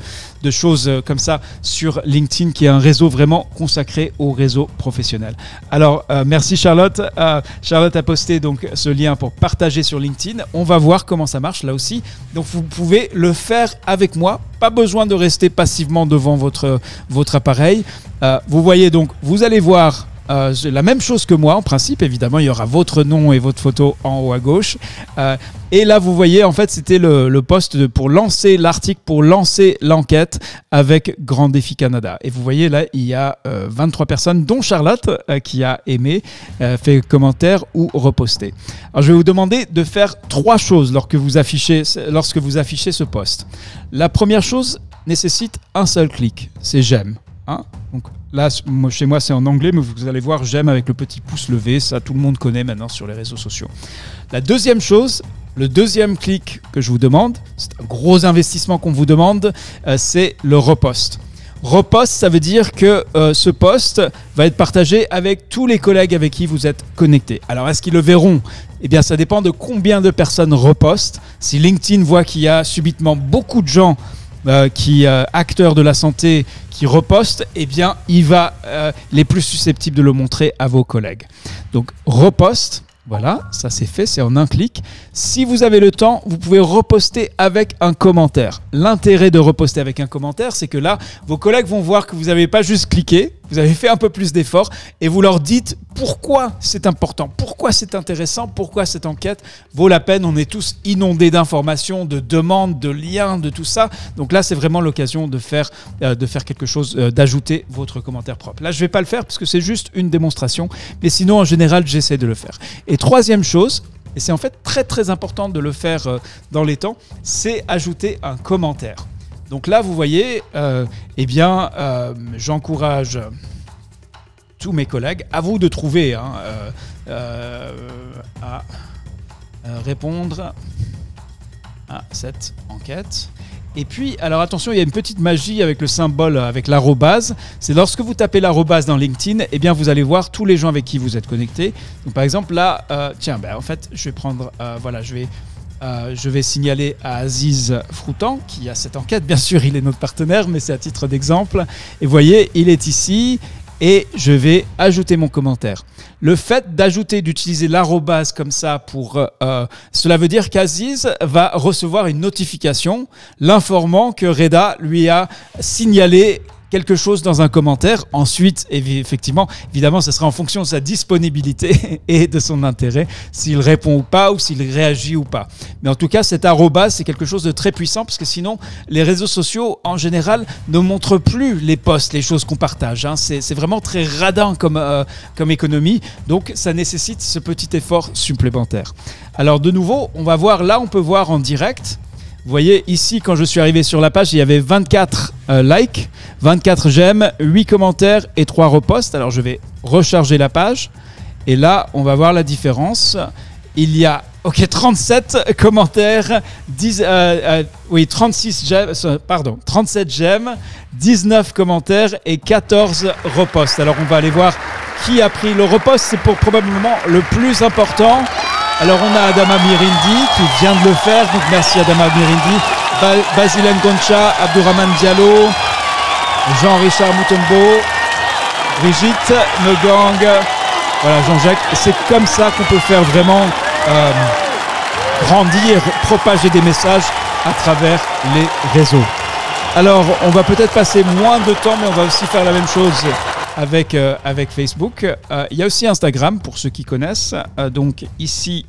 choses comme ça sur LinkedIn, qui est un réseau vraiment consacré au réseau professionnel. Alors, merci Charlotte. Charlotte a posté donc ce lien pour partager sur LinkedIn. On va voir comment ça marche là aussi. Donc, vous pouvez le faire avec moi, pas besoin de rester passivement devant votre appareil. Vous voyez donc, vous allez voir la même chose que moi en principe, évidemment il y aura votre nom et votre photo en haut à gauche et là vous voyez en fait c'était le post pour lancer l'article, pour lancer l'enquête avec Grand Défi Canada et vous voyez là il y a 23 personnes dont Charlotte qui a aimé, fait commentaire ou reposté. Alors je vais vous demander de faire 3 choses lorsque vous affichez ce post. La première chose nécessite un seul clic, c'est j'aime. Donc là, chez moi, c'est en anglais, mais vous allez voir j'aime avec le petit pouce levé. Ça, tout le monde connaît maintenant sur les réseaux sociaux. La deuxième chose, le deuxième clic que je vous demande, c'est un gros investissement qu'on vous demande, c'est le repost. Repost, ça veut dire que ce post va être partagé avec tous les collègues avec qui vous êtes connectés. Alors, est-ce qu'ils le verront ? Eh bien, ça dépend de combien de personnes repostent. Si LinkedIn voit qu'il y a subitement beaucoup de gens acteurs de la santé qui repostent, eh bien, il est plus susceptible de le montrer à vos collègues. Donc, reposte, voilà, ça c'est fait, c'est en un clic. Si vous avez le temps, vous pouvez reposter avec un commentaire. L'intérêt de reposter avec un commentaire, c'est que là, vos collègues vont voir que vous n'avez pas juste cliqué, vous avez fait un peu plus d'efforts et vous leur dites pourquoi c'est important, pourquoi c'est intéressant, pourquoi cette enquête vaut la peine. On est tous inondés d'informations, de demandes, de liens, de tout ça. Donc là, c'est vraiment l'occasion de faire quelque chose, d'ajouter votre commentaire propre. Là, je ne vais pas le faire parce que c'est juste une démonstration, mais sinon, en général, j'essaie de le faire. Et troisième chose, et c'est en fait très très important de le faire dans les temps, c'est ajouter un commentaire. Donc là, vous voyez, j'encourage tous mes collègues, à vous de trouver, à répondre à cette enquête. Et puis, alors attention, il y a une petite magie avec le symbole, avec l'arrobase. C'est lorsque vous tapez l'arrobase dans LinkedIn, eh bien, vous allez voir tous les gens avec qui vous êtes connectés. Donc, par exemple, là, en fait, je vais prendre, je vais signaler à Aziz Froutan qui a cette enquête. Bien sûr, il est notre partenaire, mais c'est à titre d'exemple. Et vous voyez, il est ici et je vais ajouter mon commentaire. Le fait d'utiliser l'arrobase comme ça cela veut dire qu'Aziz va recevoir une notification l'informant que Reda lui a signalé quelque chose dans un commentaire. Ensuite, évidemment, ce sera en fonction de sa disponibilité et de son intérêt, s'il répond ou pas, ou s'il réagit ou pas. Mais en tout cas, cet arrobase, c'est quelque chose de très puissant, parce que sinon, les réseaux sociaux, en général, ne montrent plus les posts, les choses qu'on partage. C'est vraiment très radin comme économie. Donc, ça nécessite ce petit effort supplémentaire. Alors, de nouveau, on va voir, là, on peut voir en direct. Vous voyez, ici, quand je suis arrivé sur la page, il y avait 24 likes, 24 j'aime, 8 commentaires et 3 reposts. Alors, je vais recharger la page. Et là, on va voir la différence. Il y a 37 commentaires, 37 j'aime, 19 commentaires et 14 reposts. Alors, on va aller voir qui a pris le repost. C'est probablement le plus important. Alors, on a Adama Mirindi qui vient de le faire. Donc, merci Adama Mirindi. Basilène Concha, Abdourahmane Diallo, Jean-Richard Moutombo, Brigitte Megang. Voilà, Jean-Jacques. C'est comme ça qu'on peut faire vraiment grandir, propager des messages à travers les réseaux. Alors, on va peut-être passer moins de temps, mais on va aussi faire la même chose avec Facebook. Il y a aussi Instagram, pour ceux qui connaissent. Donc ici,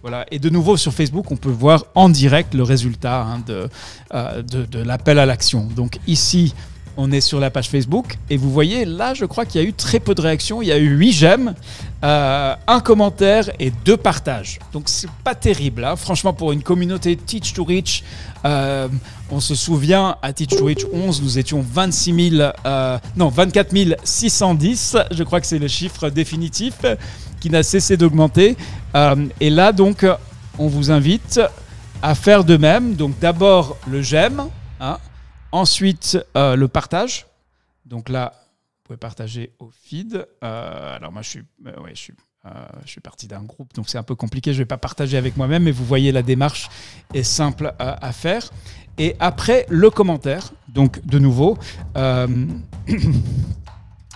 voilà. Et de nouveau, sur Facebook, on peut voir en direct le résultat de l'appel à l'action. Donc ici, on est sur la page Facebook. Et vous voyez, là, je crois qu'il y a eu très peu de réactions. Il y a eu 8 j'aime, 1 commentaire et 2 partages. Donc, c'est pas terrible. Hein. Franchement, pour une communauté Teach to Reach, on se souvient, à Teach to Reach 11, nous étions 24 610. Je crois que c'est le chiffre définitif qui n'a cessé d'augmenter. Et là, donc, on vous invite à faire de même. Donc, d'abord, le j'aime. Hein. Ensuite, le partage. Donc là, vous pouvez partager au feed. Alors moi, je suis parti d'un groupe, donc c'est un peu compliqué. Je ne vais pas partager avec moi-même, mais vous voyez, la démarche est simple à faire. Et après, le commentaire. Donc, de nouveau,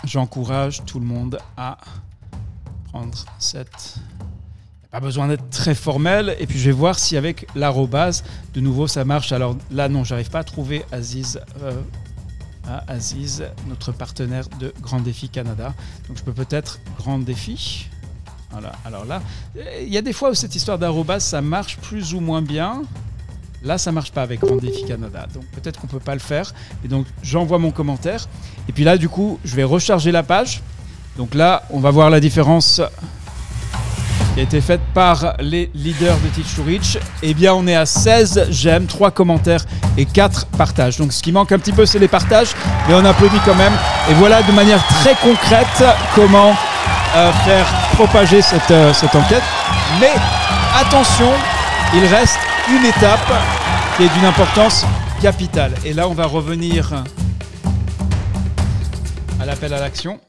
j'encourage tout le monde à prendre cette... Pas besoin d'être très formel. Et puis, je vais voir si avec l'arrobase, de nouveau, ça marche. Alors là, non, j'arrive pas à trouver Aziz, notre partenaire de Grand Défi Canada. Donc, je peux peut-être Grand Défi. Voilà. Alors là, il y a des fois où cette histoire d'arrobase, ça marche plus ou moins bien. Là, ça marche pas avec Grand Défi Canada. Donc, peut-être qu'on peut pas le faire. Et donc, j'envoie mon commentaire. Et puis là, du coup, je vais recharger la page. Donc là, on va voir la différence qui a été faite par les leaders de Teach to Reach. Eh bien, on est à 16 j'aime, 3 commentaires et 4 partages. Donc, ce qui manque un petit peu, c'est les partages, mais on applaudit quand même. Et voilà, de manière très concrète, comment faire propager cette enquête. Mais attention, il reste une étape qui est d'une importance capitale. Et là, on va revenir à l'appel à l'action.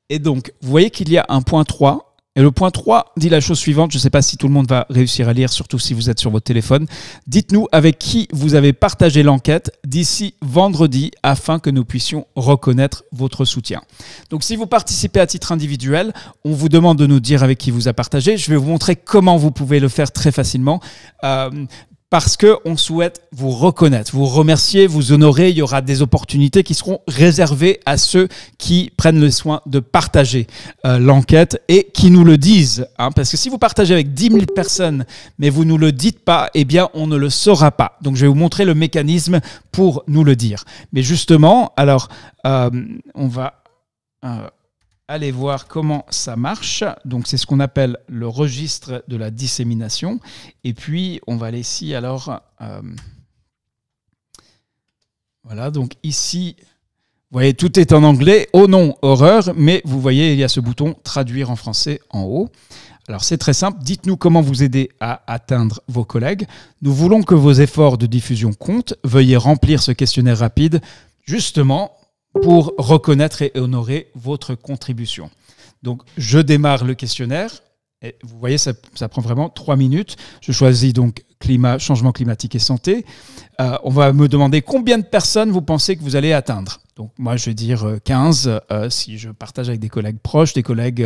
Et donc, vous voyez qu'il y a un point 3. Et le point 3 dit la chose suivante, je ne sais pas si tout le monde va réussir à lire, surtout si vous êtes sur votre téléphone. Dites-nous avec qui vous avez partagé l'enquête d'ici vendredi afin que nous puissions reconnaître votre soutien. Donc si vous participez à titre individuel, on vous demande de nous dire avec qui vous a partagé. Je vais vous montrer comment vous pouvez le faire très facilement. Parce qu'on souhaite vous reconnaître, vous remercier, vous honorer. Il y aura des opportunités qui seront réservées à ceux qui prennent le soin de partager l'enquête et qui nous le disent. Hein, parce que si vous partagez avec 10 000 personnes, mais vous ne nous le dites pas, eh bien, on ne le saura pas. Donc, je vais vous montrer le mécanisme pour nous le dire. Mais justement, alors, on va... allez voir comment ça marche. Donc, c'est ce qu'on appelle le registre de la dissémination. Et puis, on va aller ici. Alors, voilà. Donc, ici, vous voyez, tout est en anglais. Oh non, horreur. Mais vous voyez, il y a ce bouton traduire en français en haut. Alors, c'est très simple. Dites-nous comment vous aider à atteindre vos collègues. Nous voulons que vos efforts de diffusion comptent. Veuillez remplir ce questionnaire rapide, justement, pour reconnaître et honorer votre contribution. Donc, je démarre le questionnaire. Et vous voyez, ça prend vraiment 3 minutes. Je choisis donc climat, changement climatique et santé. On va me demander combien de personnes vous pensez que vous allez atteindre. Donc, moi, je vais dire 15 si je partage avec des collègues proches, des collègues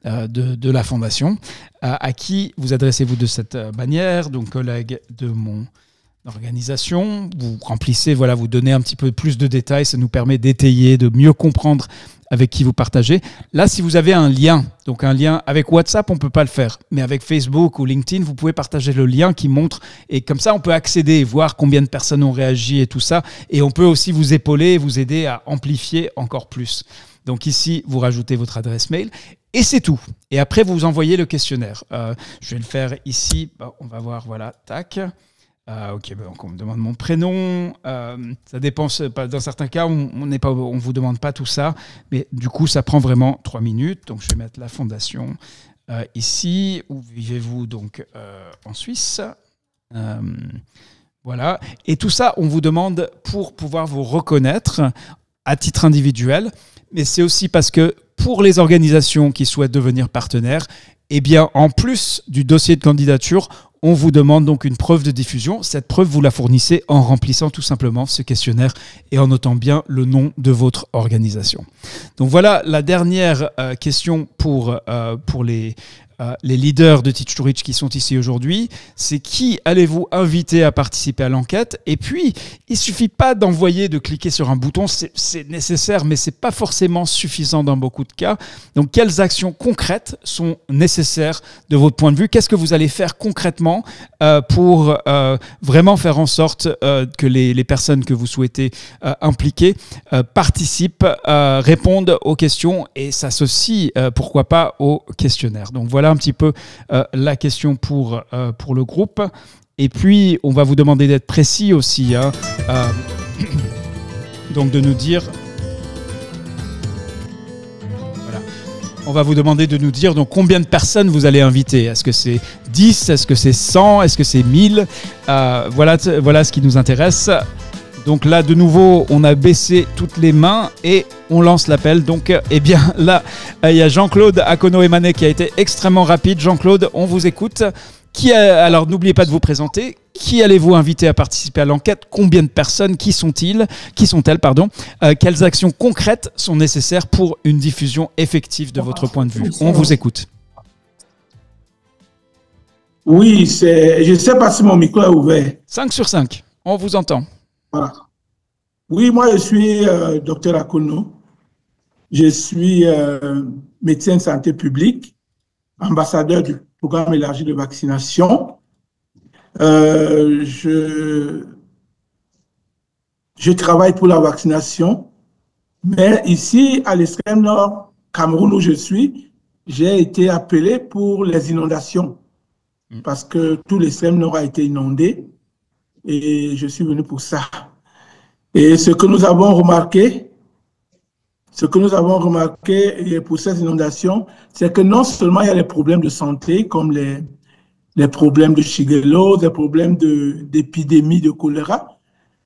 de la Fondation. À qui vous adressez-vous de cette manière? Donc, collègues de mon organisation, vous remplissez, voilà, vous donnez un petit peu plus de détails, ça nous permet d'étayer, de mieux comprendre avec qui vous partagez. Là, si vous avez un lien, donc un lien avec WhatsApp, on ne peut pas le faire, mais avec Facebook ou LinkedIn, vous pouvez partager le lien qui montre, et comme ça, on peut accéder et voir combien de personnes ont réagi et tout ça, et on peut aussi vous épauler et vous aider à amplifier encore plus. Donc ici, vous rajoutez votre adresse mail, et c'est tout. Et après, vous envoyez le questionnaire. Je vais le faire ici, on va voir, voilà, tac. Ok, donc on me demande mon prénom. Ça dépend. Dans certains cas, on vous demande pas tout ça, mais du coup, ça prend vraiment 3 minutes. Donc, je vais mettre la Fondation ici. Où vivez-vous donc en Suisse? Voilà. Et tout ça, on vous demande pour pouvoir vous reconnaître à titre individuel, mais c'est aussi parce que pour les organisations qui souhaitent devenir partenaires, eh bien, en plus du dossier de candidature, on vous demande donc une preuve de diffusion. Cette preuve, vous la fournissez en remplissant tout simplement ce questionnaire et en notant bien le nom de votre organisation. Donc voilà la dernière question pour les les leaders de Teach to Reach qui sont ici aujourd'hui. C'est qui allez-vous inviter à participer à l'enquête? Et puis, il suffit pas d'envoyer, de cliquer sur un bouton. C'est nécessaire, mais c'est pas forcément suffisant dans beaucoup de cas. Donc, quelles actions concrètes sont nécessaires de votre point de vue? Qu'est-ce que vous allez faire concrètement pour vraiment faire en sorte que les personnes que vous souhaitez impliquer participent, répondent aux questions et s'associent, pourquoi pas, au questionnaire. Donc voilà un petit peu la question pour le groupe. Et puis, on va vous demander d'être précis aussi. Donc de nous dire... Voilà. On va vous demander de nous dire donc, combien de personnes vous allez inviter. Est-ce que c'est 10? Est-ce que c'est 100? Est-ce que c'est 1000? Voilà ce qui nous intéresse. Donc là, de nouveau, on a baissé toutes les mains et on lance l'appel. Donc, eh bien, là, il y a Jean-Claude Akono-Emane qui a été extrêmement rapide. Jean-Claude, on vous écoute. Alors, n'oubliez pas de vous présenter. Qui allez-vous inviter à participer à l'enquête? Combien de personnes? Qui sont-elles? Quelles actions concrètes sont nécessaires pour une diffusion effective de votre point de vue? On vous écoute. Oui, je ne sais pas si mon micro est ouvert. 5 sur 5. On vous entend. Voilà. Oui, moi, je suis docteur Akono. Je suis médecin de santé publique, ambassadeur du programme élargi de vaccination. Je travaille pour la vaccination, mais ici, à l'extrême nord, Cameroun, où je suis, j'ai été appelé pour les inondations, parce que tout l'extrême nord a été inondé. Et je suis venu pour ça. Et ce que nous avons remarqué pour ces inondations, c'est que non seulement il y a les problèmes de santé, comme les problèmes de shigellose, les problèmes d'épidémie de choléra,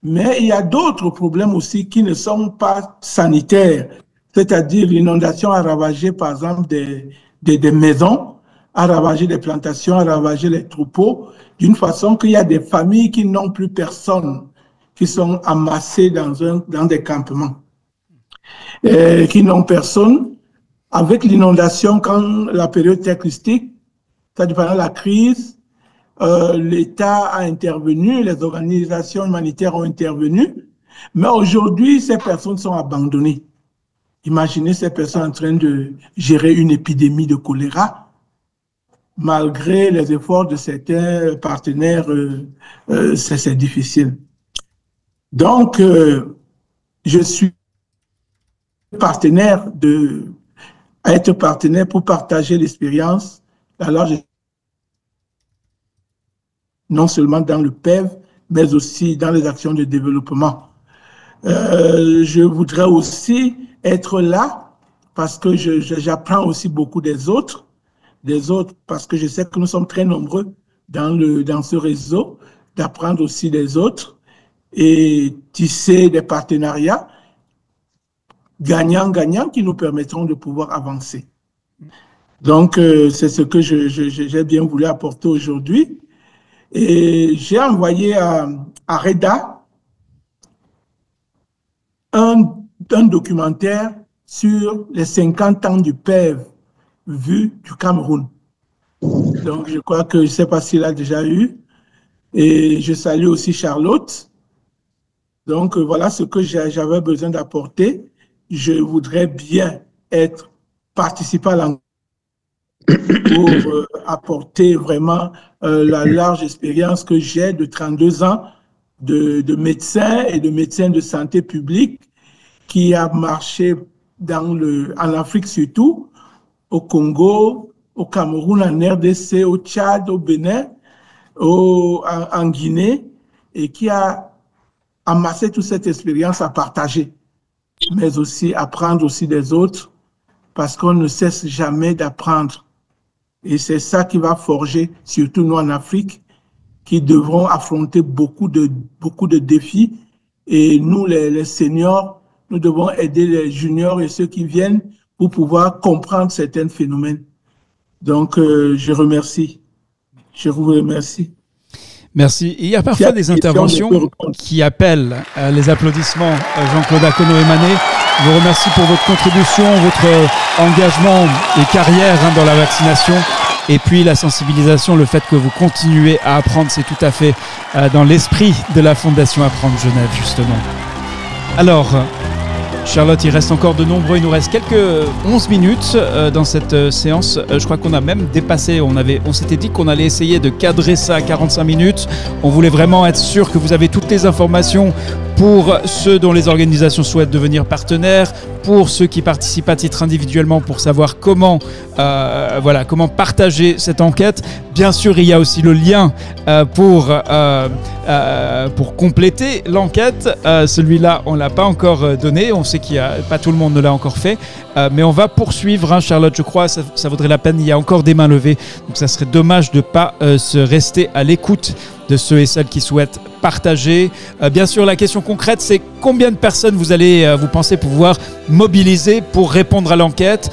mais il y a d'autres problèmes aussi qui ne sont pas sanitaires. C'est-à-dire l'inondation a ravagé, par exemple, des maisons, a ravagé des plantations, a ravagé les troupeaux, d'une façon qu'il y a des familles qui n'ont plus personne, qui sont amassées dans des campements, qui n'ont personne. Avec l'inondation, quand la période était critique, c'est-à-dire pendant la crise, l'État a intervenu, les organisations humanitaires ont intervenu, mais aujourd'hui, ces personnes sont abandonnées. Imaginez ces personnes en train de gérer une épidémie de choléra, malgré les efforts de certains partenaires, c'est difficile. Donc, je suis partenaire pour partager l'expérience, non seulement dans le PEV, mais aussi dans les actions de développement. Je voudrais aussi être là parce que j'apprends aussi beaucoup des autres, parce que je sais que nous sommes très nombreux dans ce réseau, d'apprendre aussi des autres et tisser des partenariats gagnants-gagnants qui nous permettront de pouvoir avancer. Donc, c'est ce que j'ai bien voulu apporter aujourd'hui. Et j'ai envoyé à Reda un documentaire sur les 50 ans du PEV vu du Cameroun. Donc, je crois que je ne sais pas s'il a déjà eu. Et je salue aussi Charlotte. Donc, voilà ce que j'avais besoin d'apporter. Je voudrais bien participer à l'enquête pour apporter vraiment la large expérience que j'ai de 32 ans de médecin et de médecin de santé publique qui a marché en Afrique surtout, au Congo, au Cameroun, en RDC, au Tchad, au Bénin, en Guinée, et qui a amassé toute cette expérience à partager, mais aussi apprendre aussi des autres, parce qu'on ne cesse jamais d'apprendre. Et c'est ça qui va forger, surtout nous en Afrique, qui devront affronter beaucoup de défis. Et nous, les seniors, nous devons aider les juniors et ceux qui viennent pour pouvoir comprendre certains phénomènes. Donc, je remercie. Je vous remercie. Merci. Il y a parfois des interventions qui appellent les applaudissements. Jean-Claude Akono-Emane, je vous remercie pour votre contribution, votre engagement et carrière dans la vaccination. Et puis la sensibilisation, le fait que vous continuez à apprendre, c'est tout à fait dans l'esprit de la Fondation Apprendre Genève, justement. Alors, Charlotte, il reste encore de nombreux, il nous reste quelques 11 minutes dans cette séance. Je crois qu'on a même dépassé, on s'était dit qu'on allait essayer de cadrer ça à 45 minutes. On voulait vraiment être sûr que vous avez toutes les informations pour ceux dont les organisations souhaitent devenir partenaires, pour ceux qui participent à titre individuellement pour savoir comment partager cette enquête. Bien sûr, il y a aussi le lien pour compléter l'enquête. Celui-là, on ne l'a pas encore donné. On sait pas tout le monde ne l'a encore fait. Mais on va poursuivre, Charlotte, je crois, ça vaudrait la peine. Il y a encore des mains levées. Donc ça serait dommage de ne pas se rester à l'écoute de ceux et celles qui souhaitent partager. Bien sûr, la question concrète, c'est combien de personnes vous pensez pouvoir mobiliser pour répondre à l'enquête?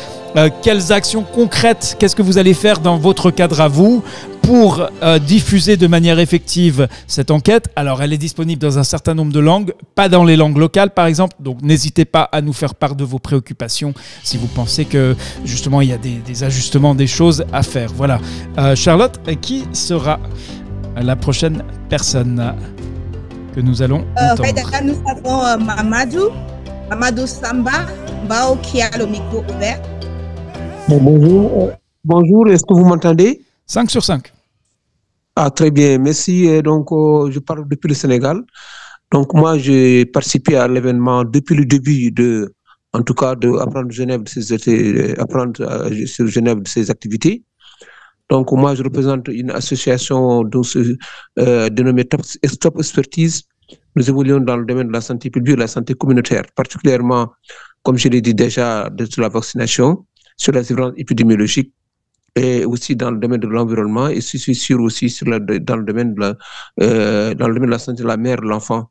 Quelles actions concrètes, qu'est-ce que vous allez faire dans votre cadre à vous pour diffuser de manière effective cette enquête? Alors, elle est disponible dans un certain nombre de langues, pas dans les langues locales, par exemple. Donc, n'hésitez pas à nous faire part de vos préoccupations si vous pensez que, justement, il y a des ajustements, des choses à faire. Voilà. Charlotte, qui sera la prochaine personne que nous allons entendre? Nous avons Mamadou Samba Bao qui a le micro ouvert. Bonjour, est-ce que vous m'entendez? 5 sur 5. Ah, très bien, merci. Donc, je parle depuis le Sénégal. Donc, moi, j'ai participé à l'événement depuis le début de Apprendre Genève, apprendre sur Genève de ses activités. Donc, moi, je représente une association dénommée Stop Expertise. Nous évoluons dans le domaine de la santé publique et de la santé communautaire, particulièrement, comme je l'ai dit déjà, sur la vaccination, sur la surveillance épidémiologique et aussi dans le domaine de l'environnement et je suis sûr aussi dans le domaine de la santé de la mère et de l'enfant.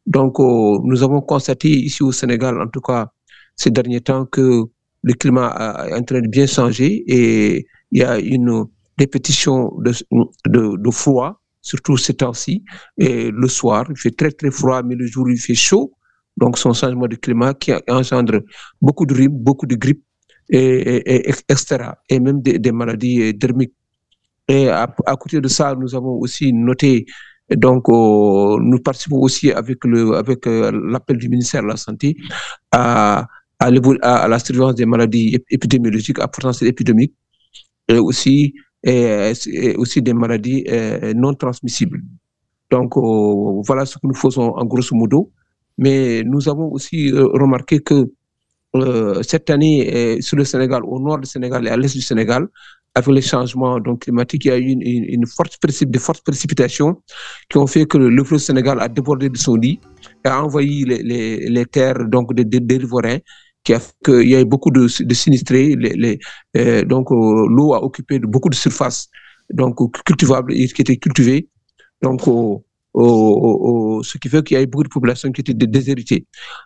Donc, nous avons constaté ici au Sénégal, en tout cas, ces derniers temps, que le climat est en train de bien changer et il y a une répétition de froid, surtout ces temps-ci. Et le soir, il fait très, très froid, mais le jour, il fait chaud. Donc, c'est un changement de climat qui engendre beaucoup de rhume, beaucoup de grippe, etc. Et même des maladies dermiques. Et à côté de ça, nous avons aussi noté, donc, nous participons aussi avec l'appel du ministère de la Santé à la surveillance des maladies épidémiologiques à potentiel épidémique et aussi des maladies non transmissibles. Donc, voilà ce que nous faisons en grosso modo. Mais nous avons aussi remarqué que cette année, sur le Sénégal, au nord du Sénégal et à l'est du Sénégal, avec les changements climatiques, il y a eu des fortes précipitations qui ont fait que le fleuve Sénégal a débordé de son lit et a envahi les terres des riverains, qui a fait qu'il y a eu beaucoup de sinistrés. Donc, l'eau a occupé beaucoup de surfaces cultivables et qui étaient cultivées. Donc, ce qui fait qu'il y a eu beaucoup de populations qui étaient déshéritées.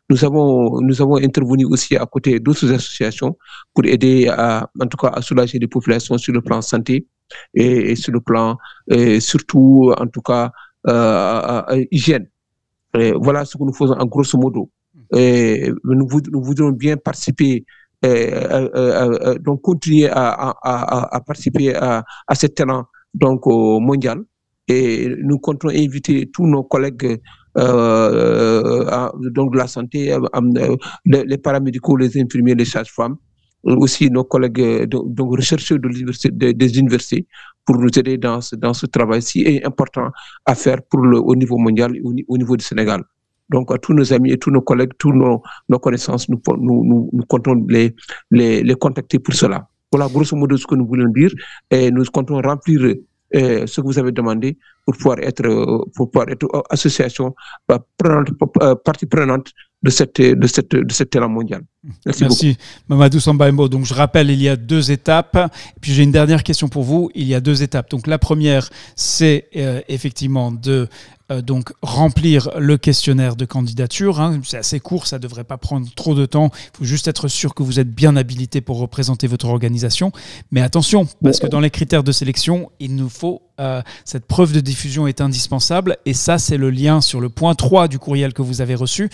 Nous avons intervenu aussi à côté d'autres associations pour aider à soulager les populations sur le plan santé et sur le plan surtout en tout cas hygiène. Et voilà ce que nous faisons en grosso modo. Et nous voudrions bien participer, donc continuer à participer à cet élan mondial. Et nous comptons inviter tous nos collègues de la santé, les paramédicaux, les infirmiers, les sages-femmes, aussi nos collègues rechercheurs des universités pour nous aider dans ce travail si important à faire au niveau mondial et au niveau du Sénégal. Donc, à tous nos amis et tous nos collègues, tous nos connaissances, nous comptons les contacter pour cela. Voilà, grosso modo, ce que nous voulons dire. Et nous comptons remplir ce que vous avez demandé pour pouvoir être association partie prenante de cet élan mondial. Merci Mamadou Samba Mbo. Donc je rappelle, il y a 2 étapes. Et puis j'ai une dernière question pour vous. Il y a 2 étapes. Donc la première, c'est effectivement de remplir le questionnaire de candidature. C'est assez court, ça ne devrait pas prendre trop de temps. Il faut juste être sûr que vous êtes bien habilité pour représenter votre organisation. Mais attention, parce que dans les critères de sélection, il nous faut cette preuve de diffusion est indispensable. Et ça, c'est le lien sur le point 3 du courriel que vous avez reçu.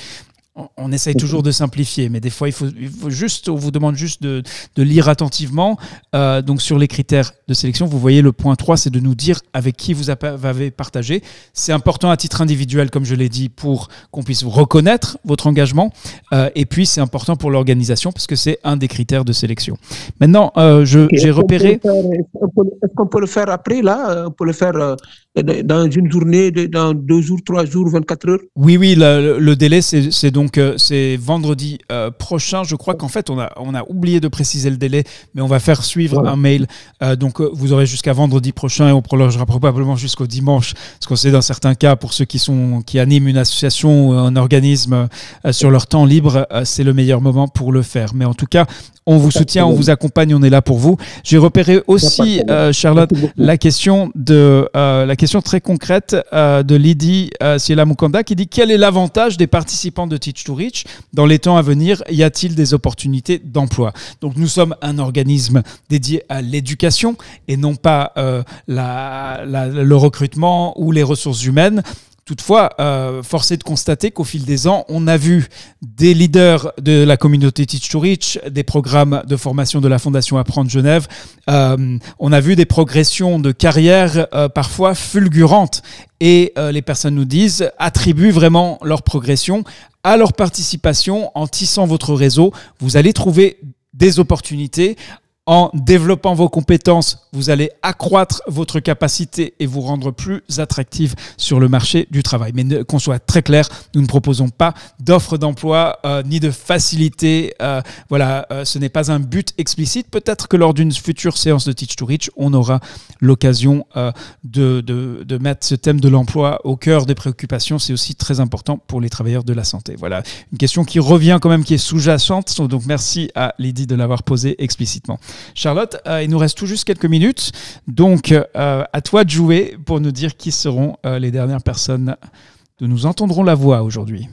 on essaye toujours de simplifier, mais des fois, il faut juste, on vous demande juste de lire attentivement. Donc, sur les critères de sélection, vous voyez le point 3, c'est de nous dire avec qui vous avez partagé. C'est important à titre individuel, comme je l'ai dit, pour qu'on puisse reconnaître votre engagement. Et puis, c'est important pour l'organisation, parce que c'est un des critères de sélection. Maintenant, j'ai repéré... Est-ce qu'on peut le faire après, là? On peut le faire dans une journée, dans 2 jours, 3 jours, 24 heures? Oui, le délai, c'est donc c'est vendredi prochain. Je crois qu'en fait, on a oublié de préciser le délai, mais on va faire suivre un mail. Donc, vous aurez jusqu'à vendredi prochain et on prolongera probablement jusqu'au dimanche. Parce qu'on sait dans certains cas, pour ceux qui animent une association ou un organisme sur leur temps libre, c'est le meilleur moment pour le faire. Mais en tout cas, on vous soutient, on vous accompagne, on est là pour vous. J'ai repéré aussi, Charlotte, la question très concrète de Lydie Siela Mukanda qui dit: quel est l'avantage des participants de Teach to Reach dans les temps à venir? Y a-t-il des opportunités d'emploi? Donc nous sommes un organisme dédié à l'éducation et non pas le recrutement ou les ressources humaines. Toutefois, force est de constater qu'au fil des ans, on a vu des leaders de la communauté Teach to Reach, des programmes de formation de la Fondation Apprendre Genève. On a vu des progressions de carrière parfois fulgurantes. Et les personnes nous disent, attribuent vraiment leur progression à leur participation en tissant votre réseau. Vous allez trouver des opportunités. En développant vos compétences, vous allez accroître votre capacité et vous rendre plus attractif sur le marché du travail. Mais qu'on soit très clair, nous ne proposons pas d'offres d'emploi ni de facilité. Ce n'est pas un but explicite. Peut-être que lors d'une future séance de Teach to Reach, on aura l'occasion de mettre ce thème de l'emploi au cœur des préoccupations. C'est aussi très important pour les travailleurs de la santé. Voilà, une question qui revient quand même, qui est sous-jacente. Donc merci à Lydie de l'avoir posée explicitement. Charlotte, il nous reste tout juste quelques minutes, donc à toi de jouer pour nous dire qui seront les dernières personnes dont nous entendrons la voix aujourd'hui.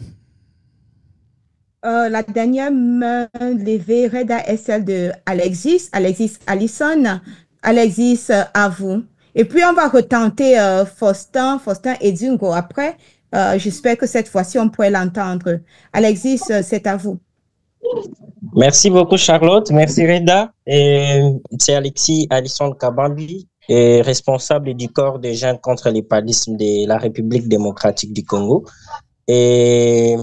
La dernière main levée, Reda, est celle de Alexis Allison. Alexis, à vous. Et puis on va retenter Faustin et Dungo après. J'espère que cette fois-ci on pourrait l'entendre. Alexis, c'est à vous. Merci beaucoup, Charlotte. Merci, Reda. C'est Alexis Allison Kabambi, responsable du corps des jeunes contre les paludisme de la République démocratique du Congo. Et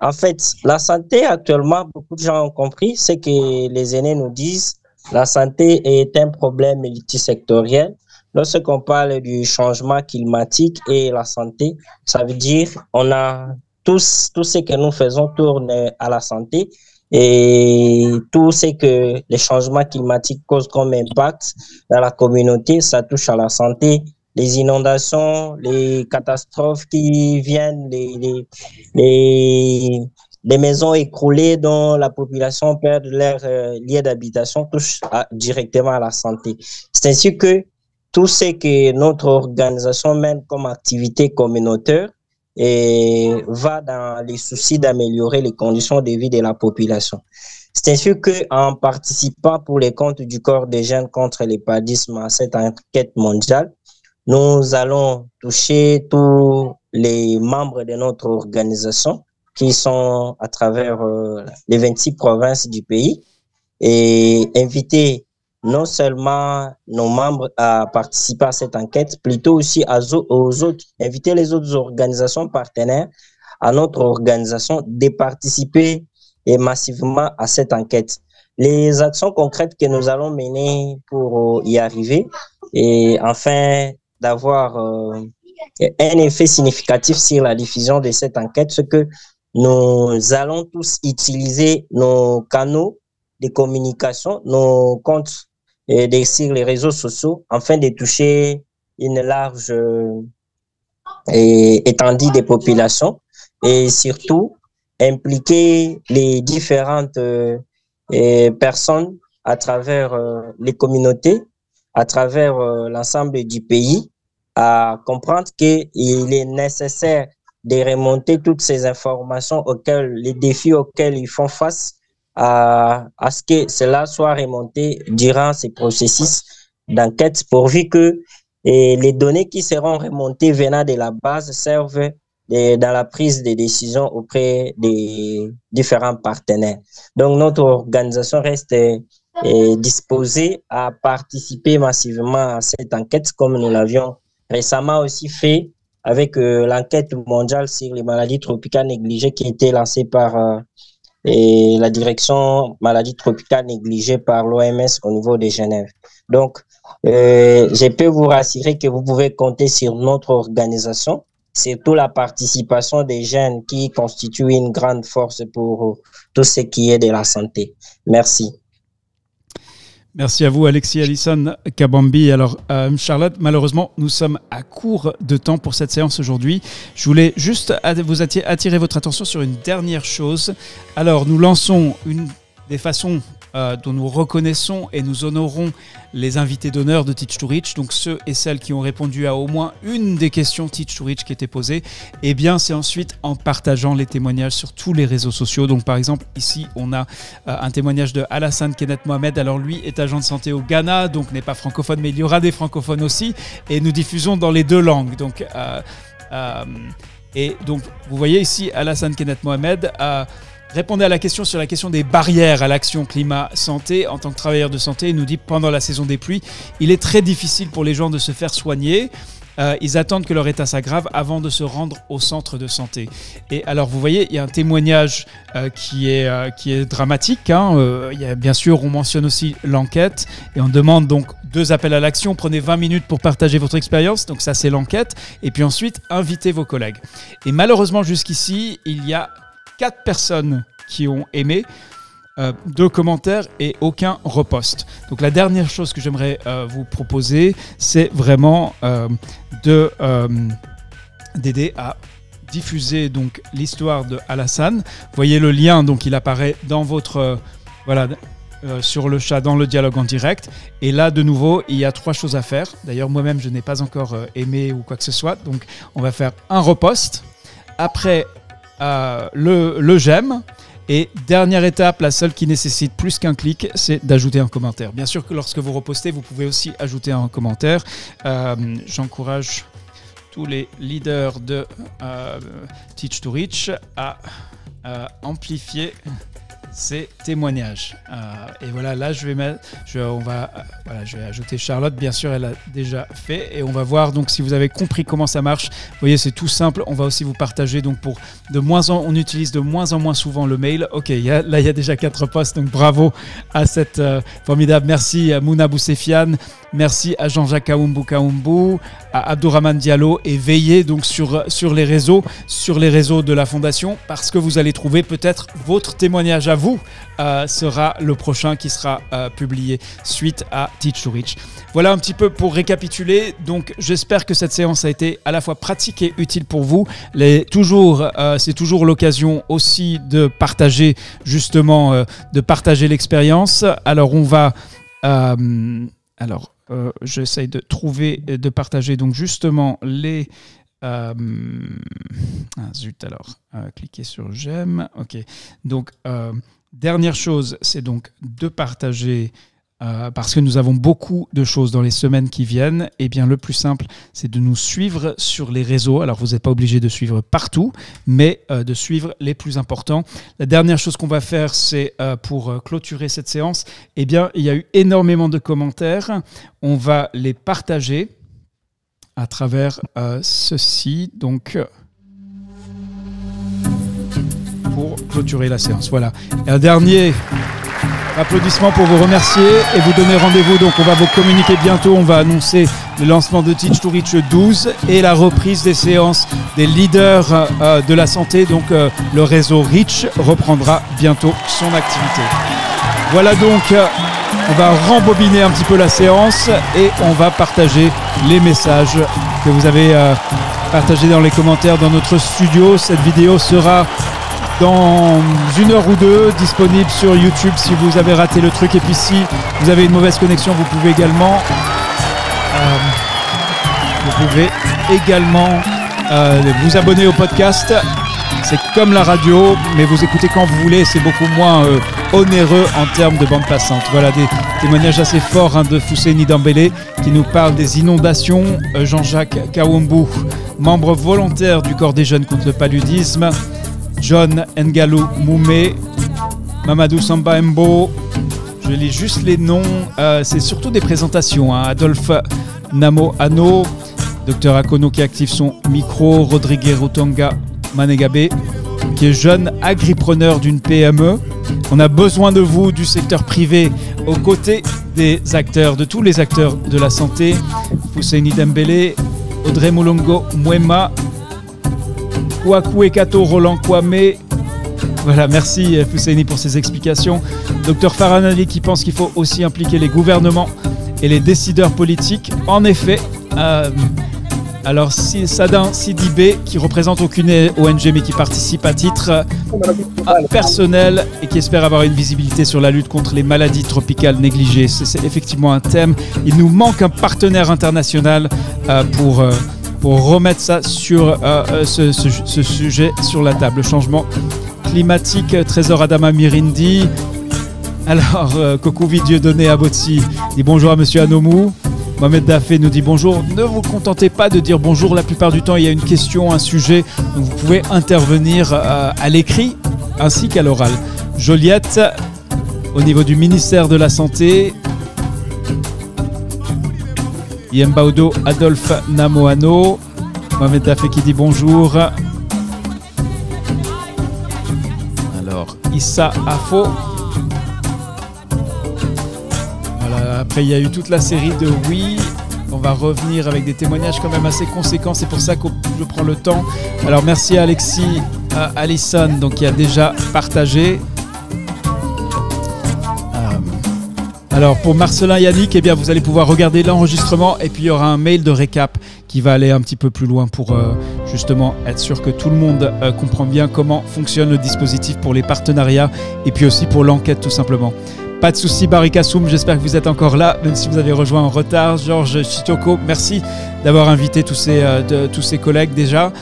en fait, la santé actuellement, beaucoup de gens ont compris, c'est que les aînés nous disent la santé est un problème multisectoriel. Lorsqu'on parle du changement climatique et la santé, ça veut dire on a tout ce que nous faisons tourne à la santé. Et tout ce que les changements climatiques causent comme impact dans la communauté, ça touche à la santé. Les inondations, les catastrophes qui viennent, les maisons écroulées dont la population perd leur lieu d'habitation touchent directement à la santé. C'est ainsi que tout ce que notre organisation mène comme activité communautaire et va dans les soucis d'améliorer les conditions de vie de la population. C'est ainsi qu'en participant pour les comptes du corps des jeunes contre les paludisme à cette enquête mondiale, nous allons toucher tous les membres de notre organisation qui sont à travers les 26 provinces du pays et inviter non seulement nos membres à participer à cette enquête, plutôt aussi aux autres, inviter les autres organisations partenaires à notre organisation de participer massivement à cette enquête. Les actions concrètes que nous allons mener pour y arriver et enfin d'avoir un effet significatif sur la diffusion de cette enquête, c'est que nous allons tous utiliser nos canaux de communication, nos comptes sur les réseaux sociaux afin de toucher une large étendue des populations et surtout impliquer les différentes personnes à travers les communautés, à travers l'ensemble du pays, à comprendre qu'il est nécessaire de remonter toutes ces informations les défis auxquels ils font face, à ce que cela soit remonté durant ces processus d'enquête, pourvu que les données qui seront remontées venant de la base servent dans la prise des décisions auprès des différents partenaires. Donc, notre organisation reste disposée à participer massivement à cette enquête, comme nous l'avions récemment aussi fait avec l'enquête mondiale sur les maladies tropicales négligées qui a été lancée par la direction maladies tropicales négligées par l'OMS au niveau de Genève. Donc, je peux vous rassurer que vous pouvez compter sur notre organisation, surtout la participation des jeunes qui constitue une grande force pour tout ce qui est de la santé. Merci. Merci à vous, Alexis Allison Kabambi. Alors, Charlotte, malheureusement, nous sommes à court de temps pour cette séance aujourd'hui. Je voulais juste vous attirer votre attention sur une dernière chose. Alors, nous lançons une des façons dont nous reconnaissons et nous honorons les invités d'honneur de Teach to Reach, donc ceux et celles qui ont répondu à au moins une des questions Teach to Reach qui étaient posées. Et bien, c'est ensuite en partageant les témoignages sur tous les réseaux sociaux. Donc, par exemple, ici, on a un témoignage de Alassane Kenneth Mohamed. Alors, lui est agent de santé au Ghana, donc n'est pas francophone, mais il y aura des francophones aussi. Et nous diffusons dans les deux langues. Donc, et donc, vous voyez ici Alassane Kenneth Mohamed répondait à la question sur la question des barrières à l'action climat-santé. En tant que travailleur de santé, il nous dit pendant la saison des pluies, il est très difficile pour les gens de se faire soigner. Ils attendent que leur état s'aggrave avant de se rendre au centre de santé. Et alors, vous voyez, il y a un témoignage qui est dramatique. Il y a, bien sûr, on mentionne aussi l'enquête et on demande donc 2 appels à l'action. Prenez 20 minutes pour partager votre expérience. Donc ça, c'est l'enquête. Et puis ensuite, invitez vos collègues. Et malheureusement, jusqu'ici, il y a 4 personnes qui ont aimé, 2 commentaires et aucun repost. Donc la dernière chose que j'aimerais vous proposer, c'est vraiment d'aider à diffuser donc l'histoire de Alassane. Vous voyez le lien, donc il apparaît dans votre sur le chat, dans le dialogue en direct. Et là, de nouveau, il y a 3 choses à faire. D'ailleurs, moi-même, je n'ai pas encore aimé ou quoi que ce soit. Donc, on va faire un repost. Après, le j'aime. Et dernière étape, la seule qui nécessite plus qu'un clic, c'est d'ajouter un commentaire. Bien sûr que lorsque vous repostez, vous pouvez aussi ajouter un commentaire. J'encourage tous les leaders de Teach to Reach à amplifier ces témoignages. Et voilà, là, je vais ajouter Charlotte. Bien sûr, elle a déjà fait. Et on va voir donc si vous avez compris comment ça marche. Vous voyez, c'est tout simple. On va aussi vous partager. Donc, on utilise de moins en moins souvent le mail. OK, il y a déjà 4 posts. Donc, bravo à cette formidable. Merci à Mouna Boussefiane. Merci à Jean-Jacques Kaoumbu, à Abdourahmane Diallo. Et veillez donc sur les réseaux de la Fondation, parce que vous allez trouver peut-être votre témoignage à vous sera le prochain qui sera publié suite à Teach to Reach. Voilà un petit peu pour récapituler. Donc, j'espère que cette séance a été à la fois pratique et utile pour vous. C'est toujours l'occasion aussi de partager l'expérience. Alors, on va... j'essaye de partager donc justement les... cliquez sur j'aime. OK. Donc, dernière chose, c'est donc de partager, parce que nous avons beaucoup de choses dans les semaines qui viennent. Et bien, le plus simple, c'est de nous suivre sur les réseaux. Alors, vous n'êtes pas obligé de suivre partout, mais de suivre les plus importants. La dernière chose qu'on va faire, c'est pour clôturer cette séance, eh bien, il y a eu énormément de commentaires. On va les partager à travers ceci, donc pour clôturer la séance. Voilà. Et un dernier applaudissement pour vous remercier et vous donner rendez-vous. Donc, on va vous communiquer bientôt. On va annoncer le lancement de Teach to Reach 12 et la reprise des séances des leaders de la santé. Donc, le réseau Reach reprendra bientôt son activité. Voilà donc... on va rembobiner un petit peu la séance et on va partager les messages que vous avez partagés dans les commentaires dans notre studio. Cette vidéo sera dans 1 heure ou 2 disponible sur YouTube si vous avez raté le truc. Et puis si vous avez une mauvaise connexion, vous pouvez également vous abonner au podcast. C'est comme la radio, mais vous écoutez quand vous voulez. C'est beaucoup moins onéreux en termes de bande passante. Voilà des témoignages assez forts de Fousseini Dembélé qui nous parle des inondations. Jean-Jacques Kawombu, membre volontaire du corps des jeunes contre le paludisme. John Ngalou Moumé, Mamadou Samba Mbo. Je lis juste les noms, c'est surtout des présentations. Adolphe Namo Ano, Dr Akono qui active son micro, Rodrigue Rutonga Manegabe, qui est jeune agripreneur d'une PME. On a besoin de vous, du secteur privé, aux côtés des acteurs, de tous les acteurs de la santé. Fousseini Dembélé, Audrey Moulongo Mwema, Kwaku Ekato Roland Kwame. Voilà, merci Fousseini pour ces explications. Docteur Faranali qui pense qu'il faut aussi impliquer les gouvernements et les décideurs politiques. En effet, alors Sadin Sidibé qui représente aucune ONG mais qui participe à titre personnel et qui espère avoir une visibilité sur la lutte contre les maladies tropicales négligées. C'est effectivement un thème. Il nous manque un partenaire international pour remettre ça sur ce sujet sur la table. Le changement climatique, Trésor Adama Mirindi. Alors, Kokouvi Dieudonné Abotsi dit bonjour à Monsieur Anomou. Mohamed Dafé nous dit bonjour. Ne vous contentez pas de dire bonjour. La plupart du temps, il y a une question, un sujet. Donc vous pouvez intervenir à l'écrit ainsi qu'à l'oral. Joliette, au niveau du ministère de la Santé. Yembaudo Adolphe Namoano. Mohamed Dafé qui dit bonjour. Alors, Issa Afo. Après, il y a eu toute la série de oui. On va revenir avec des témoignages quand même assez conséquents. C'est pour ça que je prends le temps. Alors, merci à Alexis Allison, donc, qui a déjà partagé. Alors, pour Marcelin Yannick, eh bien, vous allez pouvoir regarder l'enregistrement. Et puis, il y aura un mail de récap qui va aller un petit peu plus loin pour justement être sûr que tout le monde comprend bien comment fonctionne le dispositif pour les partenariats et puis aussi pour l'enquête, tout simplement. Pas de souci, Barikassoum, j'espère que vous êtes encore là, même si vous avez rejoint en retard. Georges Chitoko, merci d'avoir invité tous ces collègues déjà.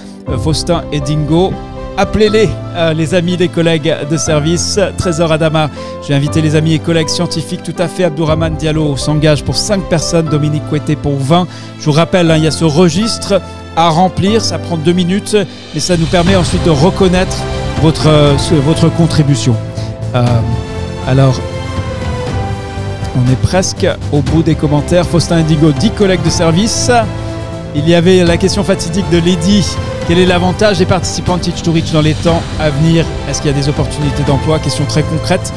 Faustin et Dingo, appelez-les, les amis, les collègues de service. Trésor Adama, j'ai invité les amis et collègues scientifiques tout à fait. Abdourahmane Diallo s'engage pour 5 personnes, Dominique Koueté pour 20. Je vous rappelle, il y a ce registre à remplir, ça prend 2 minutes, mais ça nous permet ensuite de reconnaître votre contribution. Alors, on est presque au bout des commentaires. Faustin Indigo, 10 collègues de service. Il y avait la question fatidique de Lady. Quel est l'avantage des participants de Teach to Reach dans les temps à venir? Est-ce qu'il y a des opportunités d'emploi? Question très concrète.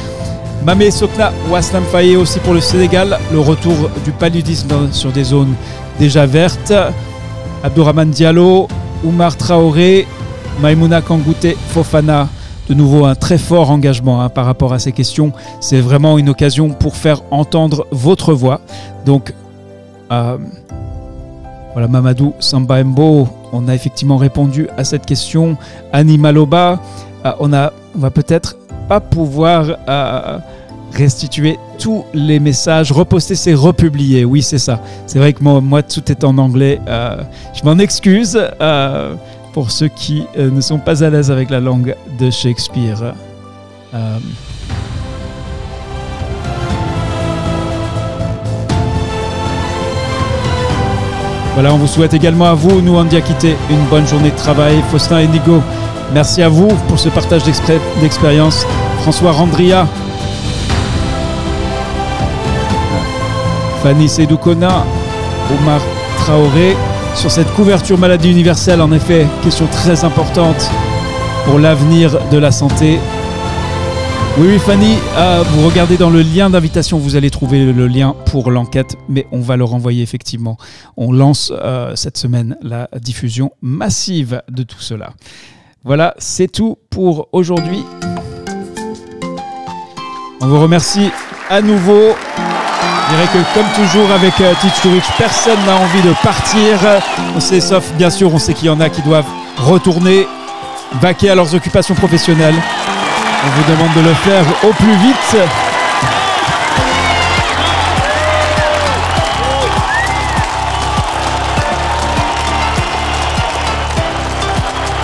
Mamé Sokna Waslam Faye aussi pour le Sénégal. Le retour du paludisme sur des zones déjà vertes. Abdourahmane Diallo, Oumar Traoré, Maïmouna Kangouté Fofana. De nouveau, un très fort engagement par rapport à ces questions. C'est vraiment une occasion pour faire entendre votre voix. Donc, voilà, Mamadou Samba Mbo, on a effectivement répondu à cette question. Annie Maloba, on va peut-être pas pouvoir restituer tous les messages. Reposter, c'est republier. Oui, c'est ça. C'est vrai que moi tout est en anglais. Je m'en excuse. Pour ceux qui ne sont pas à l'aise avec la langue de Shakespeare. Voilà, on vous souhaite également à vous, nous, Andiakité, une bonne journée de travail. Faustin Indigo, merci à vous pour ce partage d'expérience. François Randria, Fanny Sedoukona, Omar Traoré. Sur cette couverture maladie universelle, en effet, question très importante pour l'avenir de la santé. Oui, Fanny, vous regardez dans le lien d'invitation, vous allez trouver le lien pour l'enquête, mais on va le renvoyer effectivement. On lance cette semaine la diffusion massive de tout cela. Voilà, c'est tout pour aujourd'hui. On vous remercie à nouveau. Je dirais que comme toujours avec Teach to Reach, personne n'a envie de partir. On sait, sauf bien sûr, on sait qu'il y en a qui doivent retourner, vaquer à leurs occupations professionnelles. On vous demande de le faire au plus vite.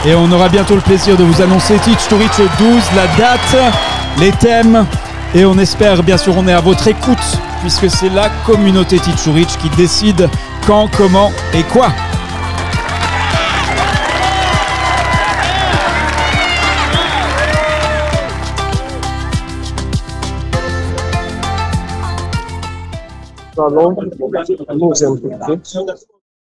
Et on aura bientôt le plaisir de vous annoncer Teach to Reach 12, la date, les thèmes. Et on espère, bien sûr, on est à votre écoute, puisque c'est la communauté Teach to Reach qui décide quand, comment et quoi. Nous allons nous impliquer